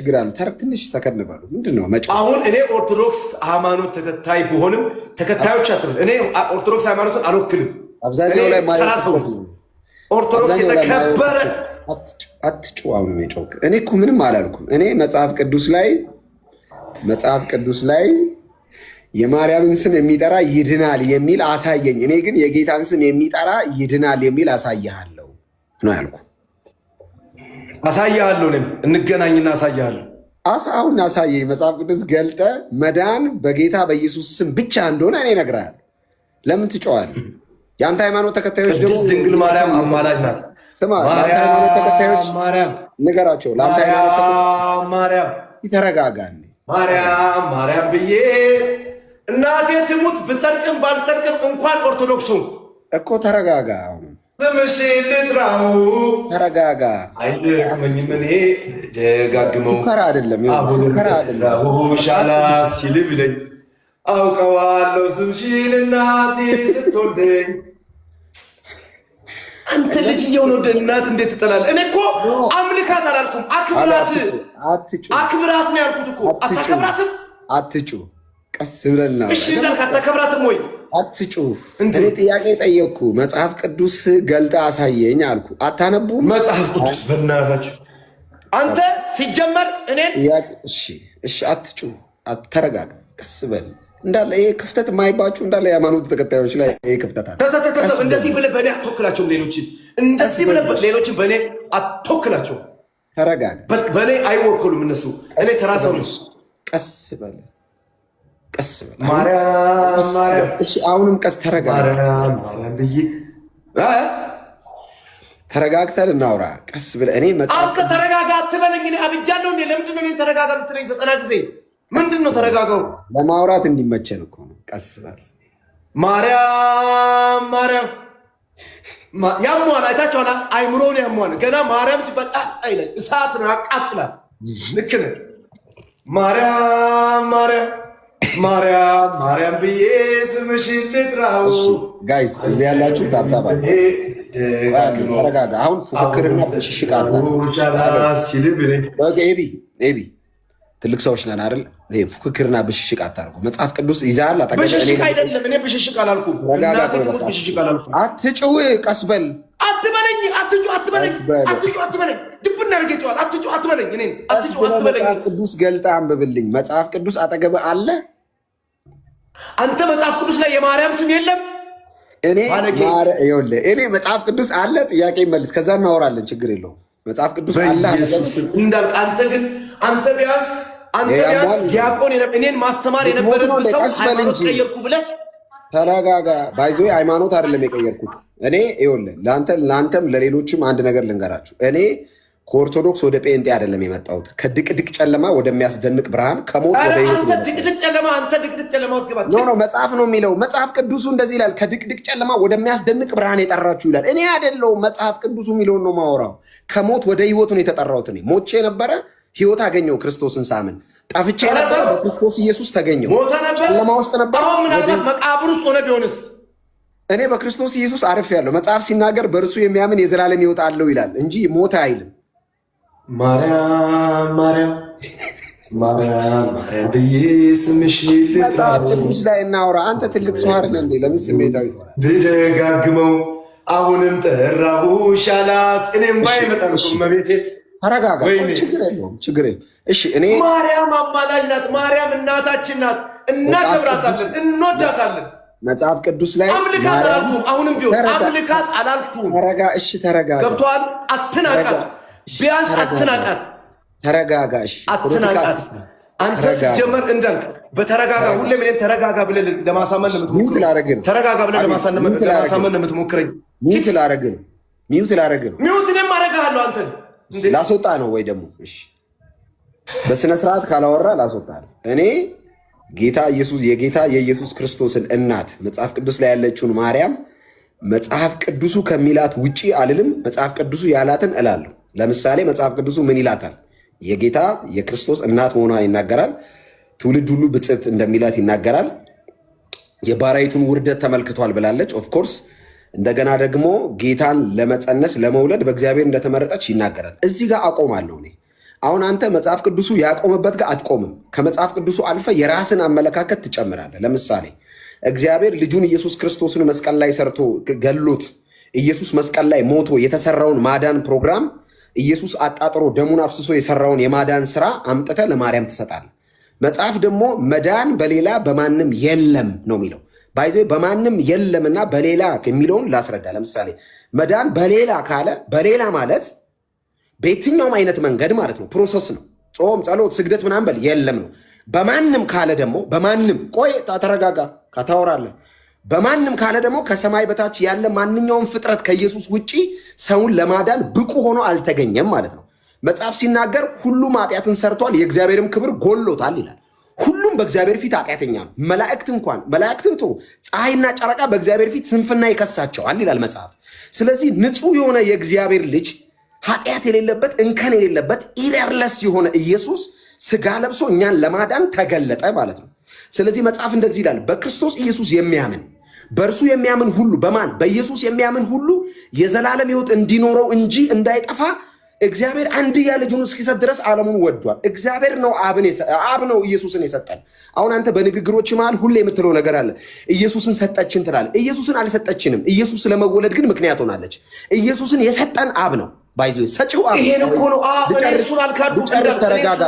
ችግር አለ? ትንሽ ሰከን በሉ። ምንድነው መጫወት? አሁን እኔ ኦርቶዶክስ ሃይማኖት ተከታይ ብሆንም ተከታዮች አትበል። እኔ ኦርቶዶክስ ሃይማኖትን አልወክልም። አብዛኛው ላይ ማለት ኦርቶዶክስ የተከበረ አትጩው። አሁን የጮክ እኔ እኮ ምንም አላልኩም። እኔ መጽሐፍ ቅዱስ ላይ የማርያምን ስም የሚጠራ ይድናል የሚል አሳየኝ። እኔ ግን የጌታን ስም የሚጠራ ይድናል የሚል አሳይሃለሁ ነው ያልኩ። አሳይሃለሁ፣ እኔም እንገናኝና አሳይሃለሁ። አሁን አሳየኝ። መጽሐፍ ቅዱስ ገልጠ መዳን በጌታ በኢየሱስ ስም ብቻ እንደሆነ እኔ እነግርሃለሁ። ለምን ትጮዋለህ? የአንተ ሃይማኖት ተከታዮች ደግሞ ድንግል ማርያም አማላጅ ናት። ስማ፣ ለአንተ ሃይማኖት ተከታዮች ንገራቸው። ለአንተ ሃይማኖት ማርያም ተረጋጋ። ማርያም ብዬ እናቴ ትሙት ብጸድቅም ባልጸድቅም እንኳን ኦርቶዶክሱ እኮ ተረጋጋ። ስምሽን ልጥራው። ተረጋጋ። አይደክመኝም እኔ ደጋግመው ፉከራ አይደለም ሻላስ ሲል ብለኝ አውቀዋለሁ ስምሽን እናቴ ስትወልደኝ። አንተ ልጅ እየሆነ ወደ እናት እንዴት ትጠላለህ? እኔ እኮ አምልካት አላልኩም፣ አክብራት ነው ያልኩት እኮ። አታከብራትም? አትጩ። ቀስ ብለና እሺ እንዳልክ አታከብራትም ወይ? አትጩ። እኔ ጥያቄ ጠየቅኩ። መጽሐፍ ቅዱስ ገልጠ አሳየኝ አልኩ። አታነቡም? መጽሐፍ ቅዱስ በእናታችሁ አንተ ሲጀመር እኔን እሺ አትጩ። ተረጋጋ። ቀስ በል እንዳለ ይሄ ክፍተት የማይባችሁ እንዳለ የሃይማኖት ተከታዮች ላይ ይሄ ክፍተት አለ። እንደዚህ ብለህ በእኔ አትወክላቸውም። እንደዚህ ብለህ ሌሎችን በእኔ አትወክላቸውም። ተረጋጋ። በእኔ አይወክሉም እነሱ። እኔ ተራ ሰው ነኝ። ቀስ በል ማርያም። እሺ አሁንም ቀስ ተረጋጋ። ማርያም ብዬ ተረጋግተን እናውራ። ቀስ ብለህ እኔ አንተ ተረጋጋ አትበለኝ። እኔ አብጃለሁ እንዴ? ለምንድን ነው ተረጋጋ የምትለኝ 90 ጊዜ? ምንድን ነው ተረጋጋው? ለማውራት እንዲመቸን እኮ ነው። ቀስ በል ማርያም ያሟል። አይታችኋል? አይምሮን ያሟል። ገና ማርያም ሲባል አይለን እሳት ነው፣ ያቃጥላል። ልክ ነህ። ማርያም ብዬ ስምሽን ልጥራው። ጋይስ እዚህ ያላችሁ ታብታባ ተረጋጋ። አሁን ፉክክርና ብሽሽቅ ኤቢ ትልቅ ሰዎች ነን አይደል? ፉክክርና ብሽሽቅ አታርጉ። መጽሐፍ ቅዱስ ይዛል። ብሽሽቅ አይደለም። እኔ ብሽሽቅ አላልኩም። አትጭው። ቀስ በል አትበለኝ። አትበለኝ። ድብና አድርጌዋለሁ። አትበለኝ። መጽሐፍ ቅዱስ ገልጠ አንብብልኝ። መጽሐፍ ቅዱስ አጠገብህ አለ? አንተ መጽሐፍ ቅዱስ ላይ የማርያም ስም የለም? እኔ መጽሐፍ ቅዱስ አለ? ጥያቄ መልስ፣ ከዛ እናወራለን። ችግር የለውም። መጽሐፍ ቅዱስ አለ እንዳልክ አንተ ቢያንስ ዲያቆን እኔን ማስተማር የነበረብህ ሰው ሃይማኖት ቀየርኩ ብለህ ተረጋጋ። ባይዞ ሃይማኖት አይደለም የቀየርኩት እኔ። ይኸውልህ ለአንተም ለሌሎችም አንድ ነገር ልንገራችሁ። እኔ ከኦርቶዶክስ ወደ ጴንጤ አይደለም የመጣሁት። ከድቅድቅ ጨለማ ወደሚያስደንቅ ብርሃን፣ ከሞት ወደ ሕይወት። አንተ ድቅድቅ ጨለማ ውስጥ ገባ። መጽሐፍ ነው የሚለው። መጽሐፍ ቅዱሱ እንደዚህ ይላል፣ ከድቅድቅ ጨለማ ወደሚያስደንቅ ብርሃን የጠራችሁ ይላል። እኔ አይደለሁም። መጽሐፍ ቅዱሱ የሚለውን ነው ማወራው። ከሞት ወደ ሕይወት ነው የተጠራሁት። እኔ ሞቼ ነበረ፣ ሕይወት አገኘው ክርስቶስን ሳምን። ጠፍቼ ነበር፣ በክርስቶስ ኢየሱስ ተገኘው። ጨለማ ውስጥ ነበር። አሁን ምናልባት መቃብር ውስጥ ሆነ ቢሆንስ? እኔ በክርስቶስ ኢየሱስ አርፌያለሁ። መጽሐፍ ሲናገር በእርሱ የሚያምን የዘላለም ሕይወት አለው ይላል እንጂ ሞተ አይልም። ማርያም ብዬ ስምሽን ልጥራው። ቅዱስ ላይ እናውራ። አንተ ትልቅ ሰው አይደል እንዴ? ለምን ስሜታዊ ብደጋግመው አሁንም ጠራሁሽ አላስ እኔም ባይመጣም መቤቴ። ተረጋጋ። ችግር የለውም። እሺ እኔ ማርያም አማላጅ ናት። ማርያም እናታችን ናት። እናከብራታለን፣ እንወዳታለን። መጽሐፍ ቅዱስ ላይ አምልካት አላልኩም። አሁንም ቢሆን አምልካት አላልኩም። ተረጋጋ። ገብቶሃል? አትናቃት። ቢያንስ አትናቃት። ተረጋጋሽ። አትናቃት። አንተ ሲጀመር እንዳልክ በተረጋጋ ሁሌም እኔን ተረጋጋ ብለህ ለማሳመን ነው የምትሞክረኝ። ተረጋጋ ብለህ ለማሳመን ነው የምትሞክረኝ። ሚውት ላደርግ ነው። ሚውት እኔም አደርግሃለሁ። አንተን ላስወጣ ነው ወይ ደግሞ? እሺ በስነ ስርዓት ካላወራ ላስወጣ ነው። እኔ ጌታ ኢየሱስ የጌታ የኢየሱስ ክርስቶስን እናት መጽሐፍ ቅዱስ ላይ ያለችውን ማርያም መጽሐፍ ቅዱሱ ከሚላት ውጪ አልልም። መጽሐፍ ቅዱሱ ያላትን እላለሁ። ለምሳሌ መጽሐፍ ቅዱሱ ምን ይላታል? የጌታ የክርስቶስ እናት መሆኗን ይናገራል። ትውልድ ሁሉ ብፅዕት እንደሚላት ይናገራል። የባሪያይቱን ውርደት ተመልክቷል ብላለች። ኦፍኮርስ እንደገና ደግሞ ጌታን ለመፀነስ ለመውለድ በእግዚአብሔር እንደተመረጠች ይናገራል። እዚህ ጋር አቆማለሁ እኔ። አሁን አንተ መጽሐፍ ቅዱሱ ያቆመበት ጋር አትቆምም። ከመጽሐፍ ቅዱሱ አልፈ የራስን አመለካከት ትጨምራለህ። ለምሳሌ እግዚአብሔር ልጁን ኢየሱስ ክርስቶስን መስቀል ላይ ሰርቶ ገሎት ኢየሱስ መስቀል ላይ ሞቶ የተሰራውን ማዳን ፕሮግራም ኢየሱስ አጣጥሮ ደሙን አፍስሶ የሰራውን የማዳን ስራ አምጥተ ለማርያም ትሰጣለህ። መጽሐፍ ደግሞ መዳን በሌላ በማንም የለም ነው የሚለው። ባይዘ በማንም የለምና በሌላ የሚለውን ላስረዳ። ለምሳሌ መዳን በሌላ ካለ በሌላ ማለት በየትኛውም አይነት መንገድ ማለት ነው። ፕሮሰስ ነው። ጾም፣ ጸሎት፣ ስግደት ምናምን በል የለም ነው። በማንም ካለ ደግሞ በማንም ቆይ ተረጋጋ ካታወራለህ። በማንም ካለ ደግሞ ከሰማይ በታች ያለ ማንኛውም ፍጥረት ከኢየሱስ ውጪ ሰውን ለማዳን ብቁ ሆኖ አልተገኘም ማለት ነው። መጽሐፍ ሲናገር ሁሉም ኃጢአትን ሰርቷል የእግዚአብሔርም ክብር ጎሎታል ይላል። ሁሉም በእግዚአብሔር ፊት ኃጢአተኛ ነው። መላእክትን ተው፣ ፀሐይና ጨረቃ በእግዚአብሔር ፊት ስንፍና ይከሳቸዋል ይላል መጽሐፍ። ስለዚህ ንጹሕ የሆነ የእግዚአብሔር ልጅ ኃጢአት የሌለበት እንከን የሌለበት ኢረርለስ የሆነ ኢየሱስ ስጋ ለብሶ እኛን ለማዳን ተገለጠ ማለት ነው። ስለዚህ መጽሐፍ እንደዚህ ይላል፣ በክርስቶስ ኢየሱስ የሚያምን በእርሱ የሚያምን ሁሉ በማን በኢየሱስ የሚያምን ሁሉ የዘላለም ሕይወት እንዲኖረው እንጂ እንዳይጠፋ እግዚአብሔር አንድያ ልጁን እስኪሰጥ ድረስ ዓለሙን ወዷል። እግዚአብሔር ነው አብ ነው ኢየሱስን የሰጠን። አሁን አንተ በንግግሮች መሃል ሁሌ የምትለው ነገር አለ። ኢየሱስን ሰጠችን ትላለህ። ኢየሱስን አልሰጠችንም። ኢየሱስ ስለመወለድ ግን ምክንያት ሆናለች። ኢየሱስን የሰጠን አብ ነው። ባይዞ ሰጪው አብ ይሄን እኮ ነው። እሱን አልካድኩም። ተረጋጋ።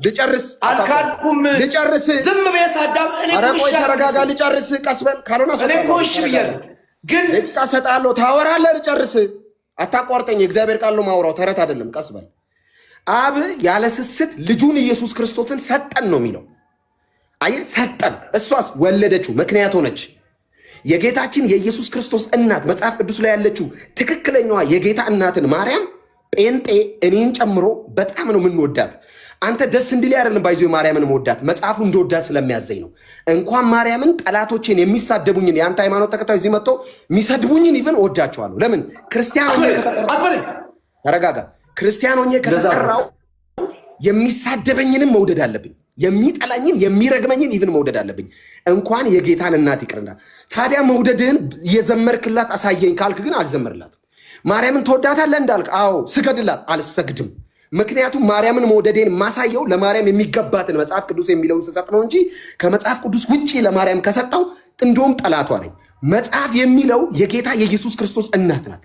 ልጨርስ። አልካድኩም። ልጨርስ። ዝም ብዬ ሳዳም እኔ ቆይ ተረጋጋ። ልጨርስ። ቀስ በል ካልሆነ እኔ ኮሽ ብያለሁ። ግን ደቂቃ ሰጣለሁ። ታወራለህ። ልጨርስ። አታቋርጠኝ። የእግዚአብሔር ቃል ነው ማውራው፣ ተረት አይደለም። ቀስ በል። አብ ያለ ስስት ልጁን ኢየሱስ ክርስቶስን ሰጠን ነው የሚለው። አየህ፣ ሰጠን። እሷስ ወለደችው፣ ምክንያት ሆነች። የጌታችን የኢየሱስ ክርስቶስ እናት መጽሐፍ ቅዱስ ላይ ያለችው ትክክለኛዋ የጌታ እናትን ማርያም ጴንጤ እኔን ጨምሮ በጣም ነው የምንወዳት። አንተ ደስ እንዲል አይደለም ባይዞ ማርያምን መወዳት መጽሐፉ እንደወዳት ስለሚያዘኝ ነው። እንኳን ማርያምን ጠላቶችን የሚሳደቡኝን የአንተ ሃይማኖት ተከታዮች እዚህ መጥተው የሚሰድቡኝን ኢቭን ወዳቸዋለሁ። ለምን? ክርስቲያን ሆኜ ተረጋጋ። ክርስቲያን ሆኜ ከተጠራው የሚሳደበኝንም መውደድ አለብኝ። የሚጠላኝን የሚረግመኝን ኢቭን መውደድ አለብኝ። እንኳን የጌታን እናት ይቅርና ታዲያ መውደድህን የዘመርክላት አሳየኝ ካልክ ግን አልዘመርላትም። ማርያምን ተወዳታለህ እንዳልክ አዎ ስገድላት፣ አልሰግድም። ምክንያቱም ማርያምን መውደዴን ማሳየው ለማርያም የሚገባትን መጽሐፍ ቅዱስ የሚለውን ስሰጥ ነው እንጂ ከመጽሐፍ ቅዱስ ውጪ ለማርያም ከሰጠው እንደውም ጠላቷ ነኝ። መጽሐፍ የሚለው የጌታ የኢየሱስ ክርስቶስ እናት ናት።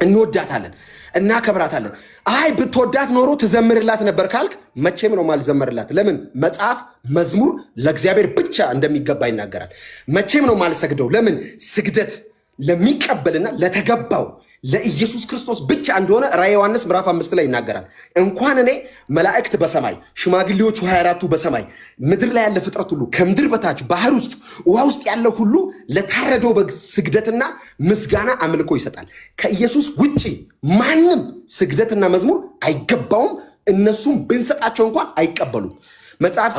እንወዳታለን፣ እናከብራታለን። አይ ብትወዳት ኖሮ ትዘምርላት ነበር ካልክ መቼም ነው ማልዘመርላት። ለምን? መጽሐፍ መዝሙር ለእግዚአብሔር ብቻ እንደሚገባ ይናገራል። መቼም ነው ማልሰግደው። ለምን? ስግደት ለሚቀበልና ለተገባው ለኢየሱስ ክርስቶስ ብቻ እንደሆነ ራዕየ ዮሐንስ ምዕራፍ 5 ላይ ይናገራል። እንኳን እኔ መላእክት በሰማይ ሽማግሌዎቹ 24ቱ በሰማይ ምድር ላይ ያለ ፍጥረት ሁሉ ከምድር በታች ባህር ውስጥ ውሃ ውስጥ ያለ ሁሉ ለታረደው በግ ስግደትና ምስጋና አምልኮ ይሰጣል። ከኢየሱስ ውጪ ማንም ስግደትና መዝሙር አይገባውም። እነሱም ብንሰጣቸው እንኳን አይቀበሉም። መጽሐፍ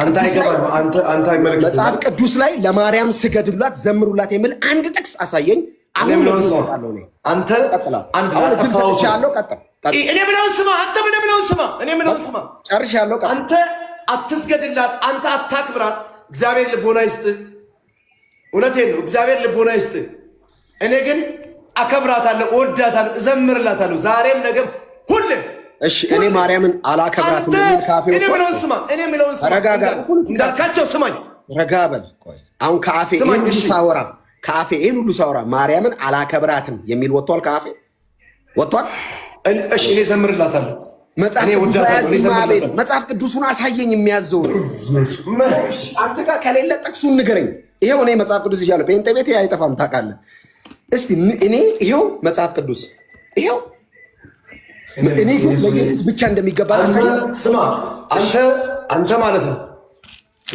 ቅዱስ ላይ ለማርያም ስገድላት ዘምሩላት የሚል አንድ ጥቅስ አሳየኝ። አንተ እኔ ምነውን ስማ። ጨርሻለሁ። አንተ አትስገድላት፣ አንተ አታክብራት። እግዚአብሔር ልቦና ይስጥ። እውነቴን ነው። እግዚአብሔር ልቦና ይስጥ። እኔ ግን አከብራታለሁ፣ እወዳታለሁ፣ እዘምርላታለሁ ዛሬም ነገም ሁሌም። እሺ እኔ ማርያምን አላከብራትም የሚል ካፌ እኔ ምነውን ስማ። እንዳልካቸው ስማኝ። ረጋ በል። ቆይ አሁን ከአፌ ይህን ሁሉ ሳወራ ማርያምን አላከብራትም የሚል ወጥቷል? ከአፌ ወጥቷል? እሺ እኔ ዘምርላታለሁ። መጽሐፍ ቅዱሱን አሳየኝ የሚያዘው ነው። አንተ ጋር ከሌለ ጥቅሱን ንገረኝ። ይሄው እኔ መጽሐፍ ቅዱስ ይዣለሁ። ጴንጤ ቤት አይጠፋም ታውቃለህ። እስቲ እኔ ይሄው መጽሐፍ ቅዱስ ይሄው እኔ ግን ለኢየሱስ ብቻ እንደሚገባ ስማ። አንተ ማለት ነው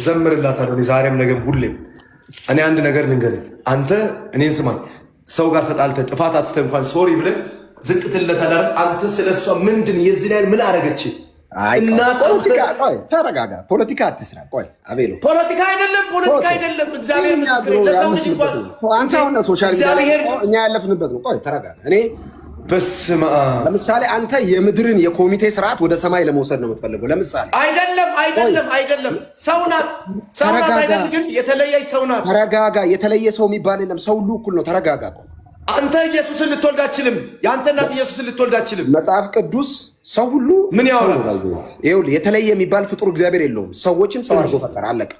ዘምርላታለሁ ዛሬም ነገም ሁሌም። እኔ አንድ ነገር ልንገርህ። አንተ እኔን ስማኝ። ሰው ጋር ተጣልተህ ጥፋት አጥፍተህ እንኳን ሶሪ ብለህ ዝቅ ትለታለህ። አንተ ስለሷ ምንድን የዚህ ላይ ምን አደረገች? ተረጋጋ። ፖለቲካ አትስራ። ቆይ አቤሎ፣ ፖለቲካ አይደለም። እግዚአብሔር ምስክር ለሰው ልጅ እንኳን አንተ አሁን ሶሻል ሚዲያ እኛ ያለፍንበት ነው። ቆይ ተረጋጋ። እኔ በስመ አብ። ለምሳሌ አንተ የምድርን የኮሚቴ ስርዓት ወደ ሰማይ ለመውሰድ ነው የምትፈልገው። ለምሳሌ አይደለም። ሰው ናት አይደል? ግን የተለየች ሰው ናት። ተረጋጋ። የተለየ ሰው የሚባል የለም። ሰው ሁሉ እኩል ነው። ተረጋጋ። አንተ ኢየሱስን ልትወልድ አትችልም። የአንተ እናት ኢየሱስን ልትወልድ አትችልም። መጽሐፍ ቅዱስ ሰው ሁሉ ምን ያወራል? ይኸውልህ የተለየ የሚባል ፍጡር እግዚአብሔር የለውም። ሰዎችን ሰው አድርጎ ፈጠረ፣ አለቀ።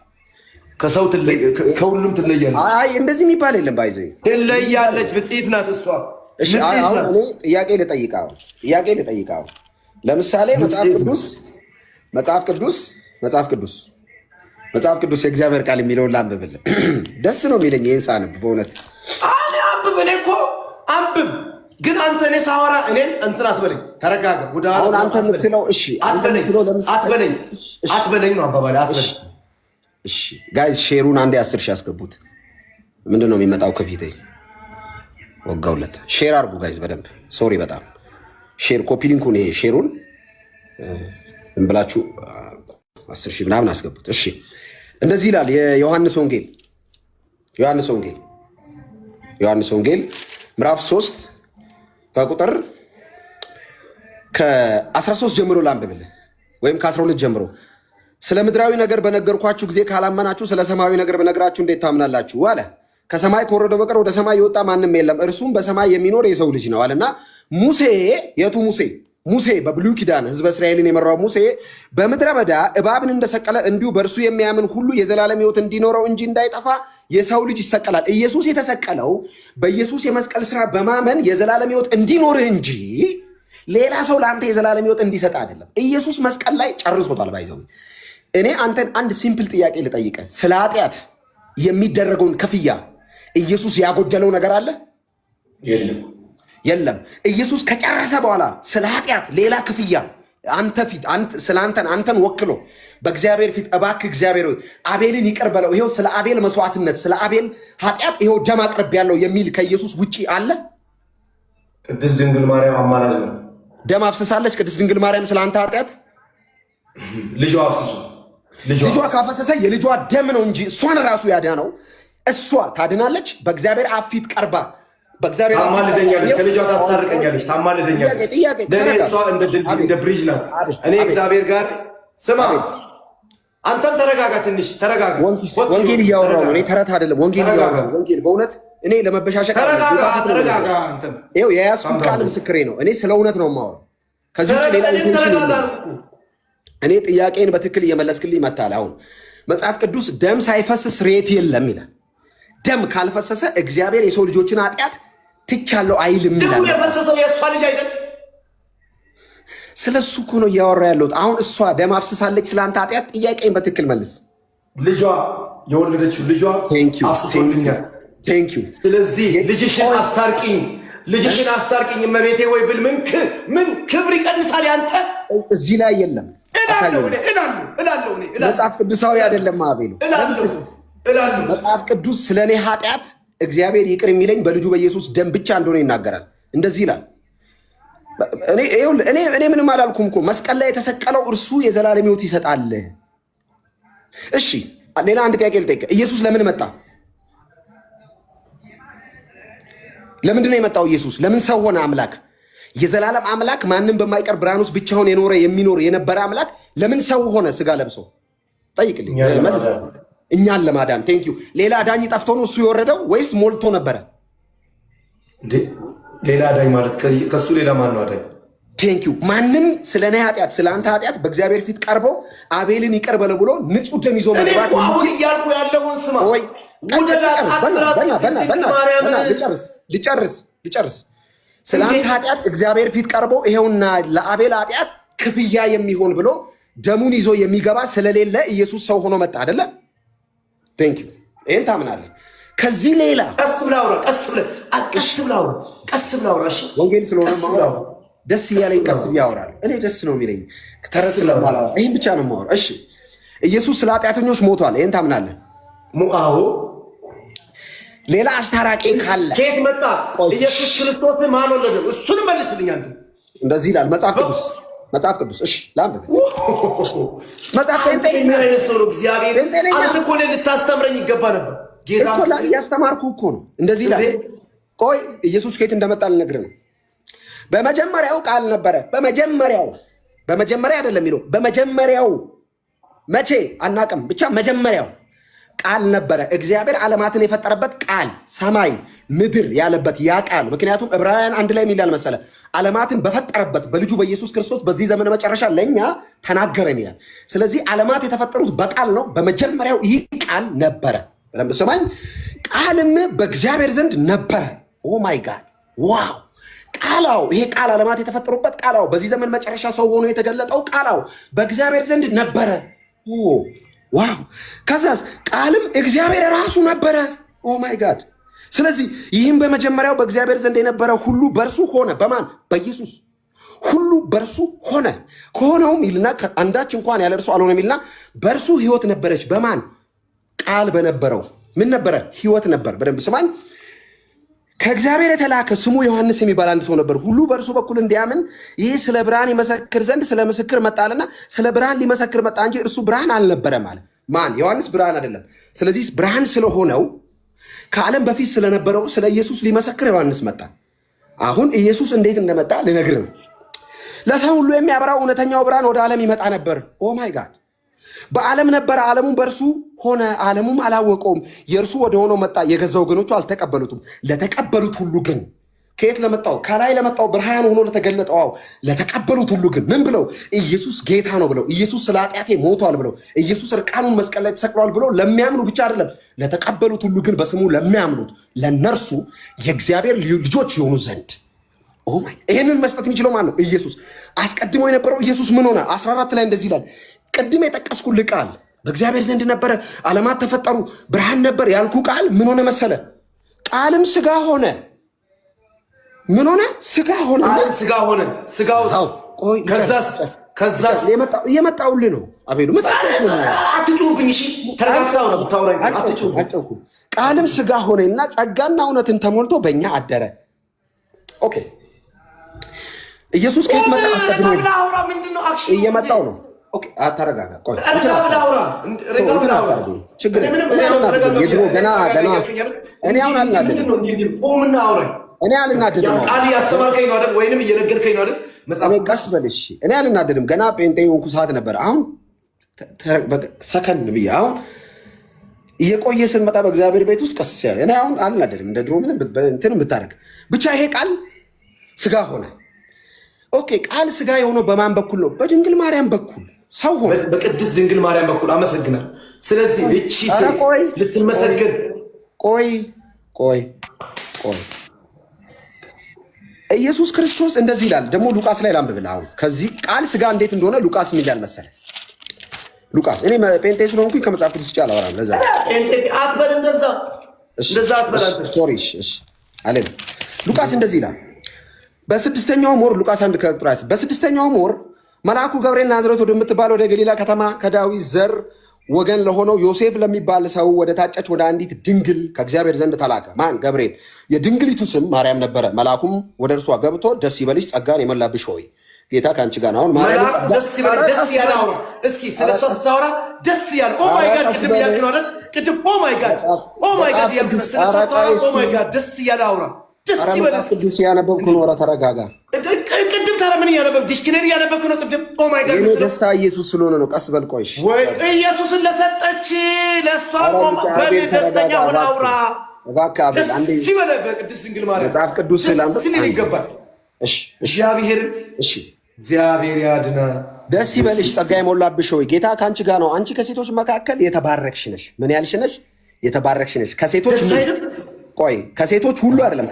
ከሁሉም ትለያለች። አይ እንደዚህ የሚባል የለም። ባይዘ ትለያለች። ብጽዕት ናት እሷ። እሺ አሁን እኔ ጥያቄ ልጠይቃው። ለምሳሌ መጽሐፍ ቅዱስ የእግዚአብሔር ቃል የሚለውን ላንብብልህ። ደስ ነው የሚለኝ ይህን ሳነብ በእውነት እኔ አንብብ። እኔ እኮ አንብብ፣ ግን አንተ እኔ ሳወራ እኔን እንትን አትበለኝ። ተረጋጋ። አሁን አንተ የምትለው እሺ አትበለኝ ነው አባባል። አትበለኝ። እሺ ጋይዝ ሼሩን አንዴ 10 ሺህ ያስገቡት። ምንድን ነው የሚመጣው ከፊቴ? ወጋውለት። ሼር አድርጉ ጋይዝ በደንብ ሶሪ፣ በጣም ሼር ኮፒ ሊንኩን ይሄ ሼሩን እንብላችሁ 10 ሺህ ምናምን አስገቡት። እሺ እንደዚህ ይላል የዮሐንስ ወንጌል ምዕራፍ 3 ከቁጥር ከ13 ጀምሮ ላንብብልህ፣ ወይም ከ12 ጀምሮ። ስለ ምድራዊ ነገር በነገርኳችሁ ጊዜ ካላመናችሁ ስለ ሰማያዊ ነገር በነገራችሁ እንዴት ታምናላችሁ? አለ። ከሰማይ ከወረደው በቀር ወደ ሰማይ የወጣ ማንም የለም፣ እርሱም በሰማይ የሚኖር የሰው ልጅ ነው አለና ሙሴ ሙሴ በብሉይ ኪዳን ሕዝበ እስራኤልን የመራው ሙሴ በምድረ በዳ እባብን እንደሰቀለ እንዲሁ በእርሱ የሚያምን ሁሉ የዘላለም ሕይወት እንዲኖረው እንጂ እንዳይጠፋ የሰው ልጅ ይሰቀላል። ኢየሱስ የተሰቀለው በኢየሱስ የመስቀል ስራ በማመን የዘላለም ሕይወት እንዲኖርህ እንጂ ሌላ ሰው ለአንተ የዘላለም ሕይወት እንዲሰጥ አይደለም። ኢየሱስ መስቀል ላይ ጨርሶታል። ባይዘው እኔ አንተን አንድ ሲምፕል ጥያቄ ልጠይቀ፣ ስለ ኃጢአት የሚደረገውን ክፍያ ኢየሱስ ያጎደለው ነገር አለ? የለም። ኢየሱስ ከጨረሰ በኋላ ስለ ኃጢአት ሌላ ክፍያ አንተን ወክሎ በእግዚአብሔር ፊት እባክህ እግዚአብሔር አቤልን ይቅር በለው፣ ይሄው ስለ አቤል መስዋዕትነት፣ ስለ አቤል ኃጢአት ይሄው ደም አቅርብ ያለው የሚል ከኢየሱስ ውጪ አለ? ቅድስት ድንግል ማርያም አማላጅ ነው። ደም አፍስሳለች ቅድስት ድንግል ማርያም ስለ አንተ ኃጢአት። ልጇ አፍስሱ። ልጇ ካፈሰሰ የልጇ ደም ነው እንጂ እሷን ራሱ ያዳነው። እሷ ታድናለች። በእግዚአብሔር አብ ፊት ቀርባ በእግዚአብሔር ታማልደኛለች፣ ከልጇ ታስታርቀኛለች፣ ታማልደኛለች። ለእኔ እሷ እንደ ብሪጅ ናት። እኔ እግዚአብሔር ጋር ስማ፣ አንተም ተረጋጋ፣ ትንሽ ተረጋጋ። ወንጌል እያወራሁ ነው እኔ፣ ተረት አይደለም። ወንጌል እያወራሁ ወንጌል በእውነት እኔ ለመበሻሸቅ ተረጋጋ። አንተም ይኸው የያዝኩት ቃል ምስክሬ ነው። እኔ ስለ እውነት ነው የማወራው። ከዚህ ውጭ ሌላ ኢንቴንሽን የለም። እኔ ጥያቄን በትክክል እየመለስክልኝ መታል። አሁን መጽሐፍ ቅዱስ ደም ሳይፈስ ስርየት የለም ይላል። ደም ካልፈሰሰ እግዚአብሔር የሰው ልጆችን ኃጢአት ትቻለው አይልም ይላል። ደሙ የፈሰሰው የእሷ ልጅ አይደል? ስለ እሱ እኮ ነው እያወራ ያለሁት። አሁን እሷ ደም አፍስሳለች ስለ አንተ ኃጢአት። ጥያቄን በትክክል መልስ። ልጇ የወለደችው ልጇ አፍስሶልኛል። ስለዚህ ልጅሽን አስታርቂኝ እመቤቴ ወይ ብል ምን ክብር ይቀንሳል? ያንተ እዚህ ላይ የለም። መጽሐፍ ቅዱሳዊ አይደለም። አቤሉ መጽሐፍ ቅዱስ ስለ እኔ ኃጢአት እግዚአብሔር ይቅር የሚለኝ በልጁ በኢየሱስ ደም ብቻ እንደሆነ ይናገራል። እንደዚህ ይላል። እኔ ምንም አላልኩም እኮ። መስቀል ላይ የተሰቀለው እርሱ የዘላለም ሕይወት ይሰጣል። እሺ ሌላ አንድ ጥያቄ ልጠይቅ። ኢየሱስ ለምን መጣ? ለምንድን ነው የመጣው ኢየሱስ? ለምን ሰው ሆነ? አምላክ የዘላለም አምላክ ማንም በማይቀር ብርሃን ውስጥ ብቻውን የሚኖር የነበረ አምላክ ለምን ሰው ሆነ? ስጋ ለብሶ ጠይቅልኝ፣ መልስ። እኛን ለማዳን ቴንኪው። ሌላ አዳኝ ጠፍቶ ነው እሱ የወረደው ወይስ ሞልቶ ነበረ? ሌላ አዳኝ ማለት ከሱ ሌላ ማን ነው አዳኝ? ቴንኪው። ማንም ስለ እኔ ኃጢአት ስለ አንተ ኃጢአት በእግዚአብሔር ፊት ቀርቦ አቤልን ይቅር በለ ብሎ ንጹህ ደም ይዞ መግባት አሁን እያልኩ ያለውን ስማ ወይ ልጨርስ። ስለ አንተ ኃጢአት እግዚአብሔር ፊት ቀርቦ ይሄውና ለአቤል ኃጢአት ክፍያ የሚሆን ብሎ ደሙን ይዞ የሚገባ ስለሌለ ኢየሱስ ሰው ሆኖ መጣ አይደለ? ቴንኪው። ይሄን ታምናለህ? ከዚህ ሌላ ቀስ ብለህ አውራ። እሺ ወንጌል ስለሆነ ደስ እያለኝ ቀስ ብዬ አወራለሁ። እኔ ደስ ነው የሚለኝ። ይህን ብቻ ነው የማወራው። እሺ ኢየሱስ ስለ ኃጢአተኞች ሞቷል። ይሄን ታምናለህ? አዎ። ሌላ አስታራቂ ካለ ከየት መጣ? ኢየሱስ ክርስቶስ ማን ወለደው? እሱን መልስልኝ አንተ። እንደዚህ ይላል መጽሐፍ ቅዱስ። እሺ ላንብብ። መጽሐፍ እግዚአብሔር አንተ እኮ ልታስተምረኝ ይገባ ነበር። ጌታ እኮ እያስተማርኩ እኮ ነው። እንደዚህ ይላል። ቆይ ኢየሱስ ከየት እንደመጣ ልነግርህ ነው። በመጀመሪያው ቃል ነበረ። በመጀመሪያ አይደለም የሚለው፣ በመጀመሪያው መቼ አናቅም፣ ብቻ መጀመሪያው ቃል ነበረ። እግዚአብሔር ዓለማትን የፈጠረበት ቃል ሰማይ ምድር ያለበት ያ ቃል። ምክንያቱም ዕብራውያን 1 ላይ የሚላል መሰለ ዓለማትን በፈጠረበት በልጁ በኢየሱስ ክርስቶስ በዚህ ዘመን መጨረሻ ለእኛ ተናገረን ይላል። ስለዚህ ዓለማት የተፈጠሩት በቃል ነው። በመጀመሪያው ይህ ቃል ነበረ። በደንብ ስማኝ። ቃልም በእግዚአብሔር ዘንድ ነበረ። ኦ ማይ ጋድ ዋው! ቃላው ይሄ ቃል ዓለማት የተፈጠሩበት ቃላው በዚህ ዘመን መጨረሻ ሰው ሆኖ የተገለጠው ቃላው በእግዚአብሔር ዘንድ ነበረ። ዋው! ከዛስ ቃልም እግዚአብሔር ራሱ ነበረ። ኦ ማይ ጋድ! ስለዚህ ይህም በመጀመሪያው በእግዚአብሔር ዘንድ የነበረ ሁሉ በእርሱ ሆነ። በማን? በኢየሱስ። ሁሉ በእርሱ ሆነ። ከሆነውም ይልና አንዳች እንኳን ያለ እርሱ አልሆነም ይልና በእርሱ ሕይወት ነበረች። በማን? ቃል በነበረው ምን ነበረ? ሕይወት ነበር። በደንብ ስማኝ። ከእግዚአብሔር የተላከ ስሙ ዮሐንስ የሚባል አንድ ሰው ነበር። ሁሉ በእርሱ በኩል እንዲያምን ይህ ስለ ብርሃን ይመሰክር ዘንድ ስለ ምስክር መጣልና ስለ ብርሃን ሊመሰክር መጣ እንጂ እርሱ ብርሃን አልነበረም አለ። ማን? ዮሐንስ ብርሃን አይደለም። ስለዚህ ብርሃን ስለሆነው ከዓለም በፊት ስለነበረው ስለ ኢየሱስ ሊመሰክር ዮሐንስ መጣ። አሁን ኢየሱስ እንዴት እንደመጣ ልነግር ነው። ለሰው ሁሉ የሚያበራው እውነተኛው ብርሃን ወደ ዓለም ይመጣ ነበር። ኦ ማይ ጋድ! በዓለም ነበረ፣ ዓለሙም በእርሱ ሆነ፣ ዓለሙም አላወቀውም። የእርሱ ወደ ሆነው መጣ፣ የገዛ ወገኖቹ አልተቀበሉትም። ለተቀበሉት ሁሉ ግን ከየት ለመጣው? ከላይ ለመጣው ብርሃን ሆኖ ለተገለጠው ለተቀበሉት ሁሉ ግን ምን ብለው? ኢየሱስ ጌታ ነው ብለው፣ ኢየሱስ ስለ ኃጢአቴ ሞቷል ብለው፣ ኢየሱስ እርቃኑን መስቀል ላይ ተሰቅሏል ብለው ለሚያምኑ ብቻ አይደለም፣ ለተቀበሉት ሁሉ ግን በስሙ ለሚያምኑት ለነርሱ የእግዚአብሔር ልጆች የሆኑ ዘንድ። ይህንን መስጠት የሚችለው ማን ነው? ኢየሱስ። አስቀድሞ የነበረው ኢየሱስ ምን ሆነ? 14 ላይ እንደዚህ ይላል። ቅድም የጠቀስኩልህ ቃል በእግዚአብሔር ዘንድ ነበረ፣ ዓለማት ተፈጠሩ፣ ብርሃን ነበር ያልኩ ቃል ምን ሆነ መሰለ? ቃልም ስጋ ሆነ። ምን ሆነ? ስጋ ሆነ። ስጋ ሆነ። ስጋው ከዛስ የመጣውልህ ነው። አቤሉ አትጩህብኝ። እሺ ተረጋግተው ነው ብታወራኝ። አትጩህ። ቃልም ስጋ ሆነና ጸጋና እውነትን ተሞልቶ በእኛ አደረ። ኦኬ ኢየሱስ ከየት መጣ? አስቀድሞ እየመጣው ነው። ኦኬ አታረጋጋ። ቆይ ችግር የድሮ ገና እኔ አሁን አልናደድም። እኔ አልናደድም። ቃል ያስተማርከኝ ነው አይደል? ወይንም እየነገርከኝ ነው አይደል? እኔ ቀስ በል እሺ። እኔ አልናደድም። ገና ጴንጤ የሆንኩ ሰዓት ነበር። አሁን ሰከን ብዬ አሁን እየቆየ ስትመጣ በእግዚአብሔር ቤት ውስጥ ቀስ ያለ እኔ አሁን አልናደድም። እንደ ድሮ ምንም እንትን ብታደርግ ብቻ ይሄ ቃል ስጋ ሆነ። ኦኬ ቃል ስጋ የሆነው በማን በኩል ነው? በድንግል ማርያም በኩል ሰው ሆነ፣ በቅድስት ድንግል ማርያም በኩል። አመሰግናለሁ። ስለዚህ እቺ ሴት ልትመሰገን ቆይ ኢየሱስ ክርስቶስ እንደዚህ ይላል። ደግሞ ሉቃስ ላይ ላንብብልህ። አሁን ከዚህ ቃል ስጋ እንዴት እንደሆነ ሉቃስ ምን ይላል መሰለህ? ሉቃስ እኔ ጴንጤ ስለሆንኩኝ ከመጽሐፍ ቅዱስ ውጭ አላወራም። ለዛ አትበል፣ እንደዛ አትበል። ሶሪ እሺ አለን። ሉቃስ እንደዚህ ይላል። በስድስተኛው ወር ሉቃስ 1 ከቁጥር 10 በስድስተኛው ወር መልአኩ ገብርኤል ናዝሬት ወደምትባል ወደ ገሊላ ከተማ ከዳዊት ዘር ወገን ለሆነው ዮሴፍ ለሚባል ሰው ወደ ታጨች ወደ አንዲት ድንግል ከእግዚአብሔር ዘንድ ተላከ። ማን? ገብርኤል። የድንግሊቱ ስም ማርያም ነበረ። መልአኩም ወደ እርሷ ገብቶ ደስ ይበልሽ፣ ጸጋን የሞላብሽ ሆይ ጌታ ከአንቺ ጋር ነው። አሁን መልአኩ ደስ ይበልሽ፣ ደስ ያለ አሁን እስኪ ስለሷ ስታወራ ደስ ያለ ኦ ማይ ጋድ ቅድም ያልክ ነው አይደል? ቅድም ኦ ማይ ጋድ ያልክ ነው። ስለሷ ስታወራ ኦ ማይ ጋድ ደስ ያለ አውራ፣ ደስ ይበልሽ። ቅዱስ ያነበብኩ ነው። ኧረ ተረጋጋ። ቅድም ታዲያ ምን እያነበብክ? ዲክሽነሪ እያነበብክ ነው ቅድም። ኦ ማይ ጋድ ደስታ ኢየሱስ ስለሆነ ነው። ቀስ በል ቆይሽ። ወይ ኢየሱስን ለሰጠች ለሷ ቆም በደስተኛ ሆነ አውራ። እባክህ አቤል አንዴ ደስ ይበልህ። በቅድስት ድንግል ማርያም መጽሐፍ ቅዱስ ስላንተ ይገባል። እሺ እግዚአብሔር እሺ እግዚአብሔር ያድናል። ደስ ይበልሽ፣ ጸጋ የሞላብሽ ሆይ ጌታ ከአንቺ ጋር ነው። አንቺ ከሴቶች መካከል የተባረክሽ ነሽ። ምን ያልሽ ነሽ? የተባረክሽ ነሽ። ከሴቶች ቆይ ከሴቶች ሁሉ አይደለም፣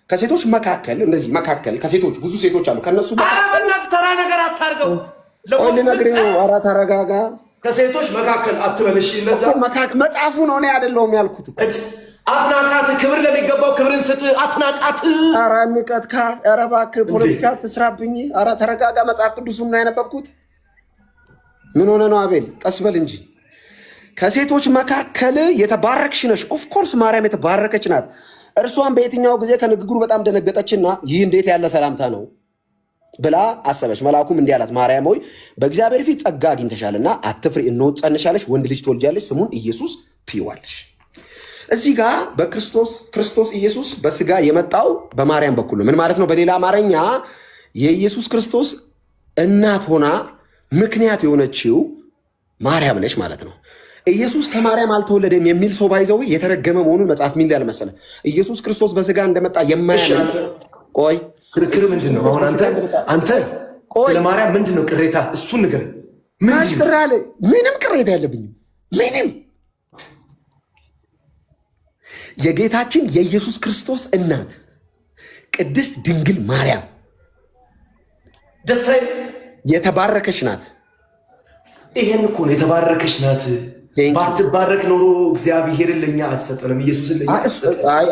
ከሴቶች መካከል እንደዚህ መካከል ከሴቶች ብዙ ሴቶች አሉ። ከነሱ በእናትህ ተራ ነገር አታርገው። ቆይ ልነግርህ ነው። ኧረ ተረጋጋ። ከሴቶች መካከል አትበልሽ። ለዛ መጽሐፉ ነው፣ እኔ አይደለሁም ያልኩት። አትናቃት፣ ክብር ለሚገባው ክብርን ስጥ። አትናቃት። ኧረ ንቀት ኧረ እባክህ ፖለቲካ ትስራብኝ። ኧረ ተረጋጋ። መጽሐፍ ቅዱሱን ነው ያነበብኩት። ምን ሆነ ነው አቤል? ቀስ በል እንጂ። ከሴቶች መካከል የተባረክሽ ነሽ። ኦፍኮርስ ማርያም የተባረከች ናት። እርሷን በየትኛው ጊዜ ከንግግሩ በጣም ደነገጠችና ይህ እንዴት ያለ ሰላምታ ነው ብላ አሰበች። መልአኩም እንዲህ አላት፣ ማርያም ሆይ በእግዚአብሔር ፊት ጸጋ አግኝተሻልና አትፍሪ፣ እነሆ ትፀንሻለሽ፣ ወንድ ልጅ ትወልጃለሽ፣ ስሙን ኢየሱስ ትይዋለሽ። እዚህ ጋር ክርስቶስ ኢየሱስ በስጋ የመጣው በማርያም በኩል ነው። ምን ማለት ነው? በሌላ አማርኛ የኢየሱስ ክርስቶስ እናት ሆና ምክንያት የሆነችው ማርያም ነች ማለት ነው። ኢየሱስ ከማርያም አልተወለደም የሚል ሰው ባይዘው የተረገመ መሆኑን መጽሐፍ ምን ይላል መሰለ? ኢየሱስ ክርስቶስ በስጋ እንደመጣ የማያምን ቆይ ክርክር ምንድን ነው? አሁን አንተ ለማርያም ምንድን ነው ቅሬታ? እሱን ንገረኝ። ምንም ቅሬታ ያለብኝም ምንም። የጌታችን የኢየሱስ ክርስቶስ እናት ቅድስት ድንግል ማርያም ደሳይ የተባረከች ናት። ይሄን እኮ ነው የተባረከች ናት። ባትባረክ ኖሮ እግዚአብሔርን ለኛ አትሰጠንም። ኢየሱስን ለኛ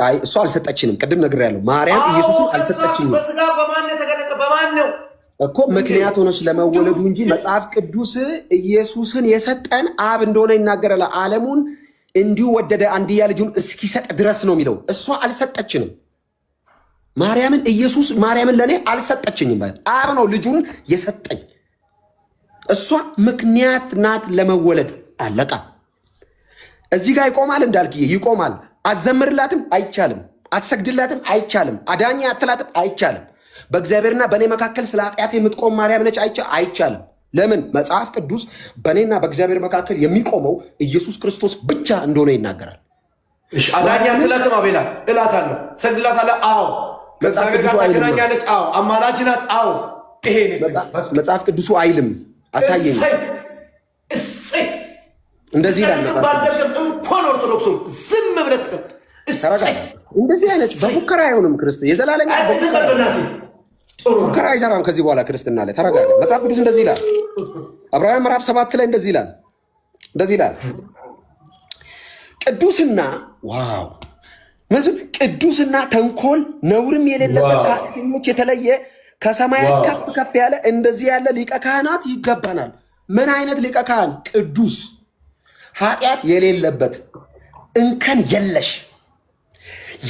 አይ እሱ አልሰጠችንም። ቅድም ነግሬያለሁ። ማርያም ኢየሱስን አልሰጠችንም። በስጋ በማን የተገለጠ በማን ነው እኮ ምክንያት ሆነች ለመወለዱ እንጂ መጽሐፍ ቅዱስ ኢየሱስን የሰጠን አብ እንደሆነ ይናገራል። ዓለሙን እንዲሁ ወደደ አንድያ ልጁን እስኪሰጥ ድረስ ነው የሚለው። እሷ አልሰጠችንም። ማርያምን ለእኔ አልሰጠችኝም። አብ ነው ልጁን የሰጠኝ። እሷ ምክንያት ናት ለመወለድ። አለቃ። እዚህ ጋር ይቆማል። እንዳልክ ይቆማል። አትዘምርላትም፣ አይቻልም። አትሰግድላትም፣ አይቻልም። አዳኛ አትላትም፣ አይቻልም። በእግዚአብሔርና በእኔ መካከል ስለ ኃጢአት የምትቆም ማርያም ነች፣ አይቻልም። ለምን? መጽሐፍ ቅዱስ በእኔና በእግዚአብሔር መካከል የሚቆመው ኢየሱስ ክርስቶስ ብቻ እንደሆነ ይናገራል። አዳኛ አትላትም። አቤላ እላታለሁ፣ ሰግድላታለሁ። አዎ። ከእግዚአብሔር ጋር ታገናኛለች። አዎ። አማላጅ ናት። አዎ። ይሄ መጽሐፍ ቅዱሱ አይልም። አሳየኝ። እንደዚህ ይላል። እንኳን ኦርቶዶክሱም ዝም ብለህ ተቀምጥ። እንደዚህ አይነት በፉከራ አይሆንም ክርስትና። የዘላለም ፉከራ አይሰራም ከዚህ በኋላ ክርስትና ላይ። ተረጋጋ። መጽሐፍ ቅዱስ እንደዚህ ይላል። ዕብራውያን ምዕራፍ 7 ላይ እንደዚህ ይላል። ቅዱስና ተንኮል ነውርም የሌለበት ከኃጢአተኞች የተለየ ከሰማያት ከፍ ከፍ ያለ እንደዚህ ያለ ሊቀ ካህናት ይገባናል። ምን አይነት ሊቀ ካህን? ቅዱስ፣ ኃጢአት የሌለበት እንከን የለሽ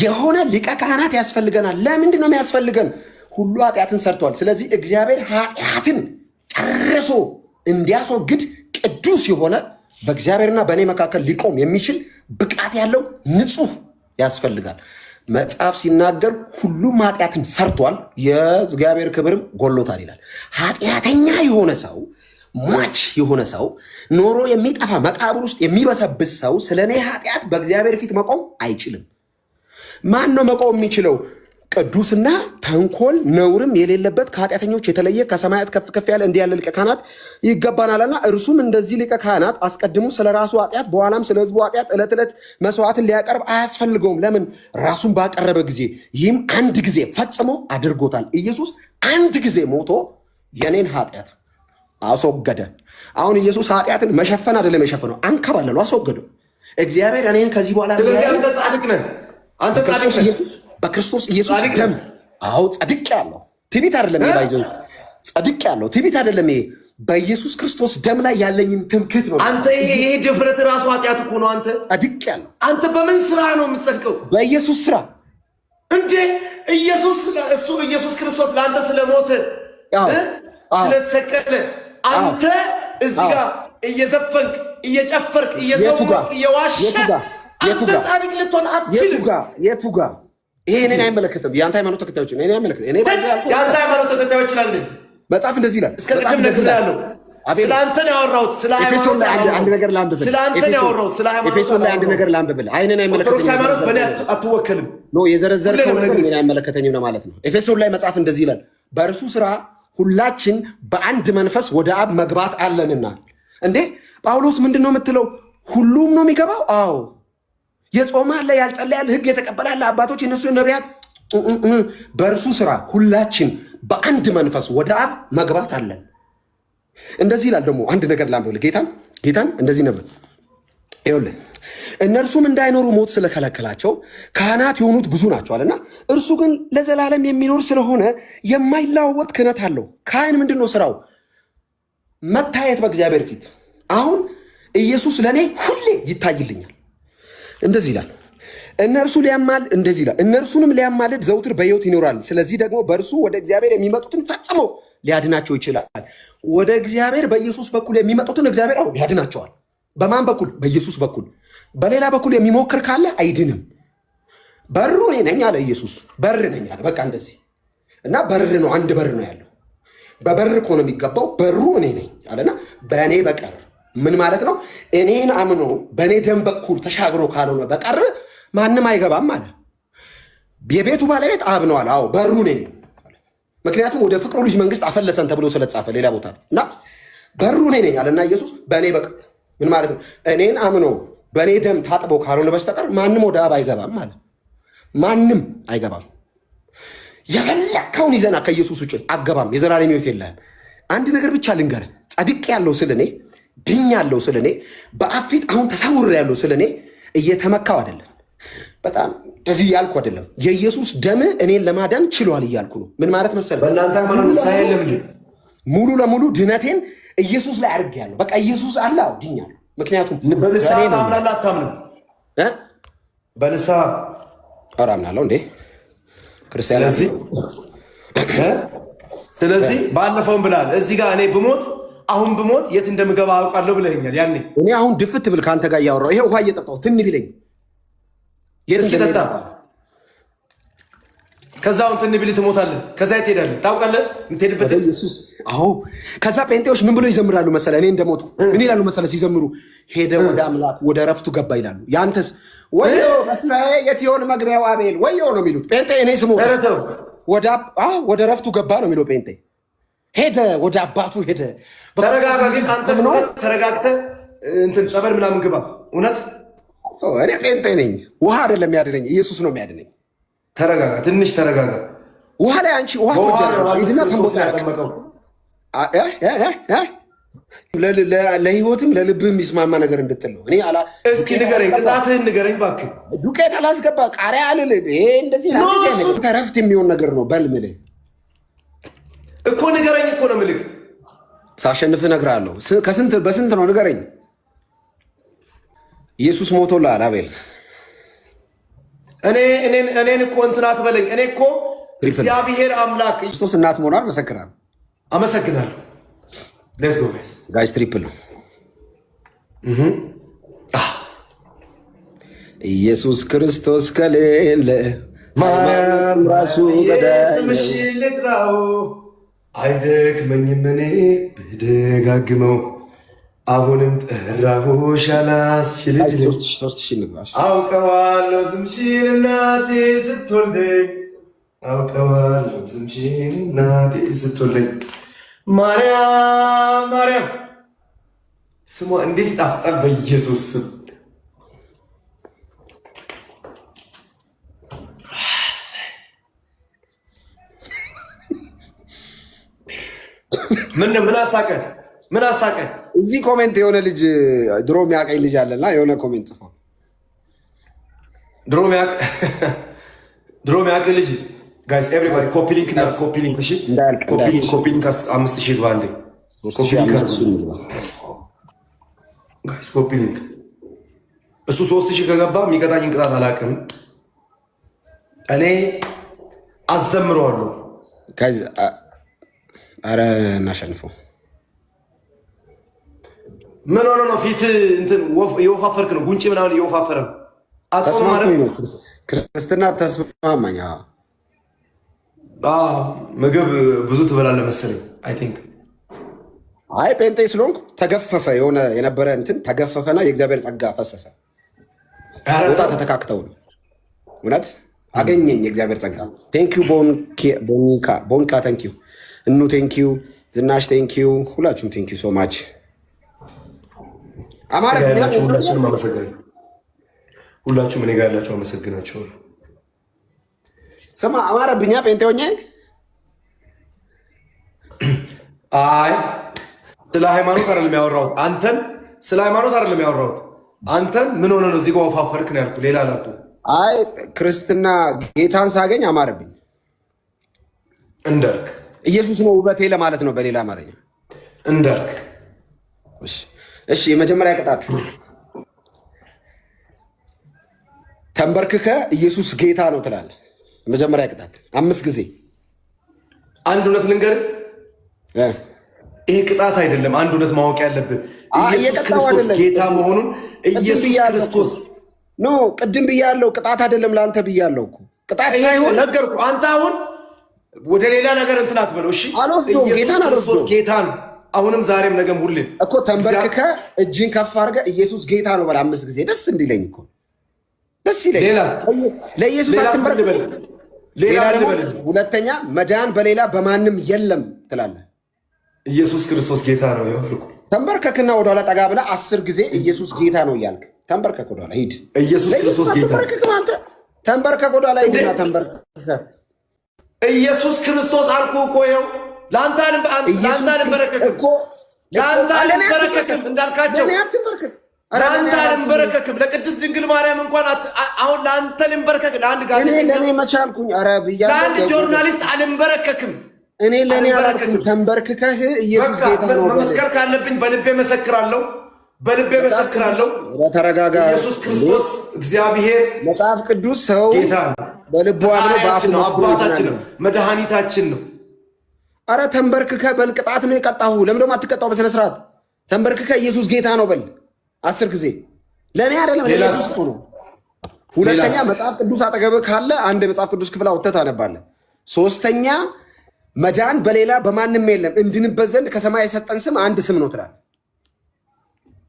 የሆነ ሊቀ ካህናት ያስፈልገናል። ለምንድን ነው የሚያስፈልገን? ሁሉ ኃጢአትን ሰርተዋል። ስለዚህ እግዚአብሔር ኃጢአትን ጨርሶ እንዲያስወግድ ቅዱስ የሆነ በእግዚአብሔርና በእኔ መካከል ሊቆም የሚችል ብቃት ያለው ንጹሕ ያስፈልጋል። መጽሐፍ ሲናገር ሁሉም ኃጢአትን ሰርቷል፣ የእግዚአብሔር ክብርም ጎሎታል ይላል። ኃጢአተኛ የሆነ ሰው፣ ሟች የሆነ ሰው፣ ኖሮ የሚጠፋ መቃብር ውስጥ የሚበሰብስ ሰው ስለ እኔ ኃጢአት በእግዚአብሔር ፊት መቆም አይችልም። ማን ነው መቆም የሚችለው? ቅዱስና ተንኮል ነውርም የሌለበት ከኃጢአተኞች የተለየ ከሰማያት ከፍ ከፍ ያለ እንዲህ ያለ ሊቀ ካህናት ይገባናልና እርሱም እንደዚህ ሊቀ ካህናት አስቀድሞ ስለ ራሱ ኃጢአት በኋላም ስለ ሕዝቡ ኃጢአት ዕለት ዕለት መስዋዕትን ሊያቀርብ አያስፈልገውም። ለምን? ራሱን ባቀረበ ጊዜ ይህም አንድ ጊዜ ፈጽሞ አድርጎታል። ኢየሱስ አንድ ጊዜ ሞቶ የኔን ኃጢአት አስወገደ። አሁን ኢየሱስ ኃጢአትን መሸፈን አይደለም የሸፈነው፣ አንከባለሉ፣ አስወገደው። እግዚአብሔር እኔን ከዚህ በኋላ አንተ ጻድቅ ኢየሱስ በክርስቶስ ኢየሱስ ደም ጸድቅ ያለው ትዕቢት አይደለም። ይባይዘው ጸድቅ ያለው ትዕቢት አይደለም። በኢየሱስ ክርስቶስ ደም ላይ ያለኝን ትምክህት ነው። አንተ ይሄ ድፍረት ራሱ ኃጢአት እኮ ነው። አንተ ጸድቅ ያለው አንተ በምን ስራ ነው የምትጸድቀው? በኢየሱስ ስራ እንዴ! ኢየሱስ ክርስቶስ ለአንተ ስለሞተ ስለተሰቀለ አንተ እዚህ ጋር እየዘፈንክ እየጨፈርክ እየዘወቅ እየዋሸህ አንተ ጻድቅ ልትሆን አትችልም። የቱ ጋር? ይሄ እኔን አይመለከትም። የአንተ ሃይማኖት ተከታዮች እኔን አይመለከትም። የአንተ ሃይማኖት ተከታዮች ይላል። መጽሐፍ እንደዚህ ይላል። እስከ ቅድም ነግሬሃለሁ። ስለ አንተ ነው ያወራሁት። ስለ ሃይማኖት አንድ ነገር ላንብብል። ስለ አንተ ነው ያወራሁት። ስለ ሃይማኖት ኤፌሶን ላይ አንድ ነገር ላንብብል። አይነን አይመለከተኝም። ኦርቶዶክስ ሃይማኖት በእኔ አትወከልም። የዘረዘርከው ነገር እኔን አይመለከተኝም ነው ማለት ነው። ኤፌሶን ላይ መጽሐፍ እንደዚህ ይላል። በእርሱ ስራ ሁላችን በአንድ መንፈስ ወደ አብ መግባት አለንና። እንዴ ጳውሎስ ምንድን ነው የምትለው? ሁሉም ነው የሚገባው? አዎ። የጾመ አለ፣ ያልጸለየ አለ፣ ሕግ የተቀበለ አለ፣ አባቶች የነሱ ነቢያት። በእርሱ ስራ ሁላችን በአንድ መንፈስ ወደ አብ መግባት አለን። እንደዚህ ይላል። ደግሞ አንድ ነገር ላንብብል። ጌታን እንደዚህ ነበር። ይኸውልህ እነርሱም እንዳይኖሩ ሞት ስለከለከላቸው ካህናት የሆኑት ብዙ ናቸዋልና እርሱ ግን ለዘላለም የሚኖር ስለሆነ የማይለዋወጥ ክህነት አለው። ካህን ምንድን ነው ስራው? መታየት በእግዚአብሔር ፊት። አሁን ኢየሱስ ለእኔ ሁሌ ይታይልኛል። እንደዚህ ይላል። እነርሱንም ሊያማልድ ዘውትር በሕይወት ይኖራል። ስለዚህ ደግሞ በእርሱ ወደ እግዚአብሔር የሚመጡትን ፈጽሞ ሊያድናቸው ይችላል። ወደ እግዚአብሔር በኢየሱስ በኩል የሚመጡትን እግዚአብሔር ያድናቸዋል። በማን በኩል? በኢየሱስ በኩል። በሌላ በኩል የሚሞክር ካለ አይድንም። በሩ እኔ ነኝ አለ ኢየሱስ። በር ነኝ አለ። በቃ እንደዚህ እና በር ነው፣ አንድ በር ነው ያለው። በበር እኮ ነው የሚገባው። በሩ እኔ ነኝ አለና በእኔ በቀር ምን ማለት ነው? እኔን አምኖ በእኔ ደም በኩል ተሻግሮ ካልሆነ በቀር ማንም አይገባም አለ። የቤቱ ባለቤት አብ ነው አለ። አዎ በሩ ነኝ። ምክንያቱም ወደ ፍቅሩ ልጅ መንግስት አፈለሰን ተብሎ ስለተጻፈ ሌላ ቦታ እና በሩ ነኝ አለና ኢየሱስ በእኔ በቀር ምን ማለት ነው? እኔን አምኖ በእኔ ደም ታጥቦ ካልሆነ በስተቀር ማንም ወደ አብ አይገባም አለ። ማንም አይገባም። የፈለከውን ይዘና ከኢየሱስ ውጭ አገባም። የዘላለም ሕይወት የለህም። አንድ ነገር ብቻ ልንገርህ፣ ጸድቅ ያለው ስለኔ ድኝ ያለው ስለኔ በአብ ፊት አሁን ተሰውር ያለው ስለኔ እየተመካው አይደለም። በጣም እንደዚህ እያልኩ አይደለም። የኢየሱስ ደም እኔን ለማዳን ችሏል እያልኩ ነው። ምን ማለት መሰለህ? በእናንተ ሃይማኖት ሳይለም ሙሉ ለሙሉ ድነቴን ኢየሱስ ላይ አድርጌያለሁ። በቃ ኢየሱስ አለ። አዎ ድኛለሁ። ምክንያቱም በንስሐ ታምናለህ አታምንም? በንስሐ ኧረ አምናለሁ እንዴ ክርስቲያን። ስለዚህ ባለፈውም ብላል እዚህ ጋር እኔ ብሞት አሁን ብሞት የት እንደምገባ አውቃለሁ ብለኸኛል። ያኔ እኔ አሁን ድፍት ብል ከአንተ ጋር እያወራሁ ይሄ ውሃ እየጠጣሁ ትን ቢለኝ እስኪ ጠጣ። ከዛ አሁን ትን ቢል ትሞታለህ። ከዛ የት ትሄዳለህ? ታውቃለህ የምትሄድበት ኢየሱስ። አዎ ከዛ ጴንጤዎች ምን ብሎ ይዘምራሉ መሰለህ? እኔ እንደሞቱ ምን ይላሉ መሰለህ ሲዘምሩ? ሄደ ወደ አምላክ ወደ ረፍቱ ገባ ይላሉ። ያንተስ ወዮ በስራዬ የት ይሆን መግቢያው አቤል ወዮ ነው የሚሉት ጴንጤ። እኔ ስሙ ወደ ረፍቱ ገባ ነው የሚለው ጴንጤ። ሄደ ወደ አባቱ ሄደ። ተረጋጋ። ግን አንተ ተረጋግተህ እንትን ጸበል ምናምን ግባ። እውነት እኔ ጴንጤ ነኝ። ውሃ አይደለም የሚያድነኝ ኢየሱስ ነው የሚያድነኝ። ተረጋጋ፣ ትንሽ ተረጋጋ። ውሃ ላይ አንቺ ውሃ ለህይወትም ለልብህም የሚስማማ ነገር እንድትል ነው። እኔ እስኪ ንገረኝ፣ ቅጣትህን ንገረኝ እባክህ። ዱቄት አላስገባ ቃሪያ አልልም። ይሄ እንደዚህ ረፍት የሚሆን ነገር ነው። በል ምልህ እኮ ንገረኝ እኮ ነው ምልክ። ሳሸንፍ እነግርሃለሁ። በስንት ነው ንገረኝ። ኢየሱስ ሞቶልሃል አቤል። እኔን እኮ እንትን አትበለኝ። እኔ እኮ እግዚአብሔር አምላክ ክርስቶስ እናት መሆኗን መሰክራለሁ። አመሰግናለሁ። ሌትስ ጎ ጋይስ ትሪፕል ነው። ኢየሱስ ክርስቶስ ከሌለ ማርያም ራሱ ስምሽ ልጥራው አይደክመኝም እኔ ብደጋግመው አሁንም ጠራሁሽ አላስችልኝ። አውቀዋለሁ ስምሽን እናቴ ስትወልደኝ አውቀዋለሁ ስምሽን እናቴ ስትወልደኝ ማርያም ማርያም ስሟ እንዴት ይጣፍጣል! በኢየሱስ ስም ምን አሳቀ? ምን አሳቀ? እዚህ ኮሜንት የሆነ ልጅ ድሮ የሚያቀኝ ልጅ አለና የሆነ ኮሜንት ጽፎ ድሮ የሚያቀ ልጅ ጋይስ ኤቭሪባዲ ኮፒ ሊንክ እና ኮፒ ሊንክ እሺ፣ ኮፒ ሊንክ 5000 ግባ እንዴ! ጋይስ ኮፒ ሊንክ እሱ 3000 ከገባ የሚቀጣኝ ቅጣት አላውቅም። እኔ አዘምረዋለሁ። ጋይስ አረ እናሸንፈው። ምን ሆነ ነው ፊት እንትን የወፋፈርክ ነው? ጉንጭ ምናምን የወፋፈረ ነው። አጥፎ ማለት ክርስትና ተስማማኝ። ምግብ ብዙ ትበላለህ መሰለኝ። አይ ቲንክ አይ ጴንጤ ስለሆንኩ ተገፈፈ። የሆነ የነበረ እንትን ተገፈፈና የእግዚአብሔር ጸጋ ፈሰሰ። ቦታ ተተካክተው ነው እውነት አገኘኝ የእግዚአብሔር ጸጋ። ቴንኪዩ ቦንካ ቴንኪዩ እኑ ቴንኪዩ ዝናሽ ቴንኪዩ ሁላችሁም ቴንኪዩ ሶ ማች። አማራ ሁላችሁንም አመሰግናለሁ። ሁላችሁም እኔ ጋር ያላችሁ አመሰግናችኋለሁ። ስማ አማረብኛ ጴንጤ ሆኜ አይ ስለ ሃይማኖት አይደለም ያወራሁት። አንተን ስለ ሃይማኖት አይደለም ያወራሁት። አንተን ምን ሆነ ነው እዚህ ጋር ወፋፈርክ ነው ያልኩህ፣ ሌላ አላልኩም። አይ ክርስትና ጌታን ሳገኝ አማረብኝ እንዳልክ ኢየሱስ ነው ውበቴ ለማለት ነው በሌላ አማርኛ እንዳልክ። እሺ የመጀመሪያ ቅጣት ተንበርክከ ኢየሱስ ጌታ ነው ትላለህ። መጀመሪያ ቅጣት 5 ጊዜ። አንድ እውነት ልንገርህ፣ ይሄ ቅጣት አይደለም። አንድ እውነት ማወቅ ያለብህ ኢየሱስ ክርስቶስ ጌታ መሆኑን። ኢየሱስ ክርስቶስ ኖ ቅድም ብያለሁ፣ ቅጣት አይደለም ለአንተ ብያለሁ እኮ ቅጣት ሳይሆን ነገርኩህ። አንተ አሁን ወደ ሌላ ነገር እንትን አትበለው። እሺ ኢየሱስ ክርስቶስ ጌታ ነው። አሁንም ዛሬም ነገም ሁሌም እኮ ተንበርክከ እጅን ከፍ አድርገህ ኢየሱስ ጌታ ነው በል 5 ጊዜ። ደስ እንዲለኝ እኮ ደስ ይለኝ። ለኢየሱስ አትንበርክክ። ሌላ ደግሞ ሁለተኛ መዳን በሌላ በማንም የለም ትላለህ። ኢየሱስ ክርስቶስ ጌታ ነው ያልኩ። ተንበርከክና ወደኋላ ጠጋ ብለህ 10 ጊዜ ኢየሱስ ጌታ ነው እያልክ ተንበርከክ። ወደኋላ ሂድ። ኢየሱስ ክርስቶስ ጌታ ነው። ተንበርከክ። ወደኋላ ሂድና ተንበርከክ። ኢየሱስ ክርስቶስ አልኩ እኮ ይኸው ለአንተ አልበረከክም እኮ ለአንተ አልበረከክም እንዳልካቸው ለአንተ አልበረከክም። ለቅድስት ድንግል ማርያም እንኳን አሁን ለአንተ ልንበረከክ ለአንድ ጋዜጠኛ ለእኔ መቻልኩኝ ኧረ ብያለሁ። ለአንድ ጆርናሊስት አልበረከክም። እኔ ለእኔ አላልኩም። ተንበርክከህ ኢየሱስ ጌታ ነው መመስከር ካለብኝ በልቤ መሰክራለሁ። በልቤ መሰክራለሁ። ተረጋጋ። ኢየሱስ ክርስቶስ እግዚአብሔር መጽሐፍ ቅዱስ ሰው ጌታ ነው። በልቡ አምኖ በአፉ አባታችን ነው፣ መድኃኒታችን ነው። አረ ተንበርክከህ በል። ቅጣት ነው የቀጣሁ። ለምን ደግሞ አትቀጣው? በስነ ስርዓት ተንበርክከህ ኢየሱስ ጌታ ነው በል 10 ጊዜ። ለእኔ አይደለም ለኢየሱስ ነው። ሁለተኛ መጽሐፍ ቅዱስ አጠገብህ ካለ አንድ የመጽሐፍ ቅዱስ ክፍል አውጥተህ ታነባለህ። ሶስተኛ መዳን በሌላ በማንም የለም እንድንበት ዘንድ ከሰማይ የሰጠን ስም አንድ ስም ነው ትላለህ።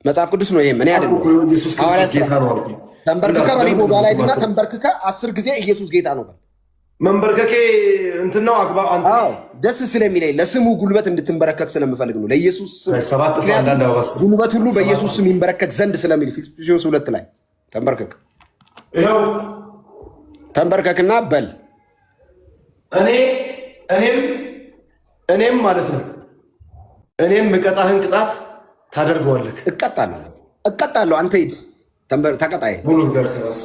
መጽሐፍ ቅዱስ ነው። ይሄም እኔ አይደለም። ኢየሱስ ክርስቶስ ጌታ ነው አልኩ። ተንበርክከህ በሊቦ ላይ ድና ተንበርክከህ 10 ጊዜ ኢየሱስ ጌታ ነው በል። መንበርከኬ እንትን ነው አግባ አንተ። አዎ ደስ ስለሚለኝ ለስሙ ጉልበት እንድትንበረከክ ስለምፈልግ ነው። ለኢየሱስ ጉልበት ሁሉ በኢየሱስ ስም ይንበረከክ ዘንድ ስለሚል ፊልጵስዩስ 2 ላይ ተንበርከክ። ይኸው ተንበርከክና በል እኔም ማለት ነው እኔም ምቀጣህን ቅጣት ታደርገዋለህ። እቀጣለሁ። አንተ ሂድ ተቀጣይ ሙሉ ጋር ሰራሰ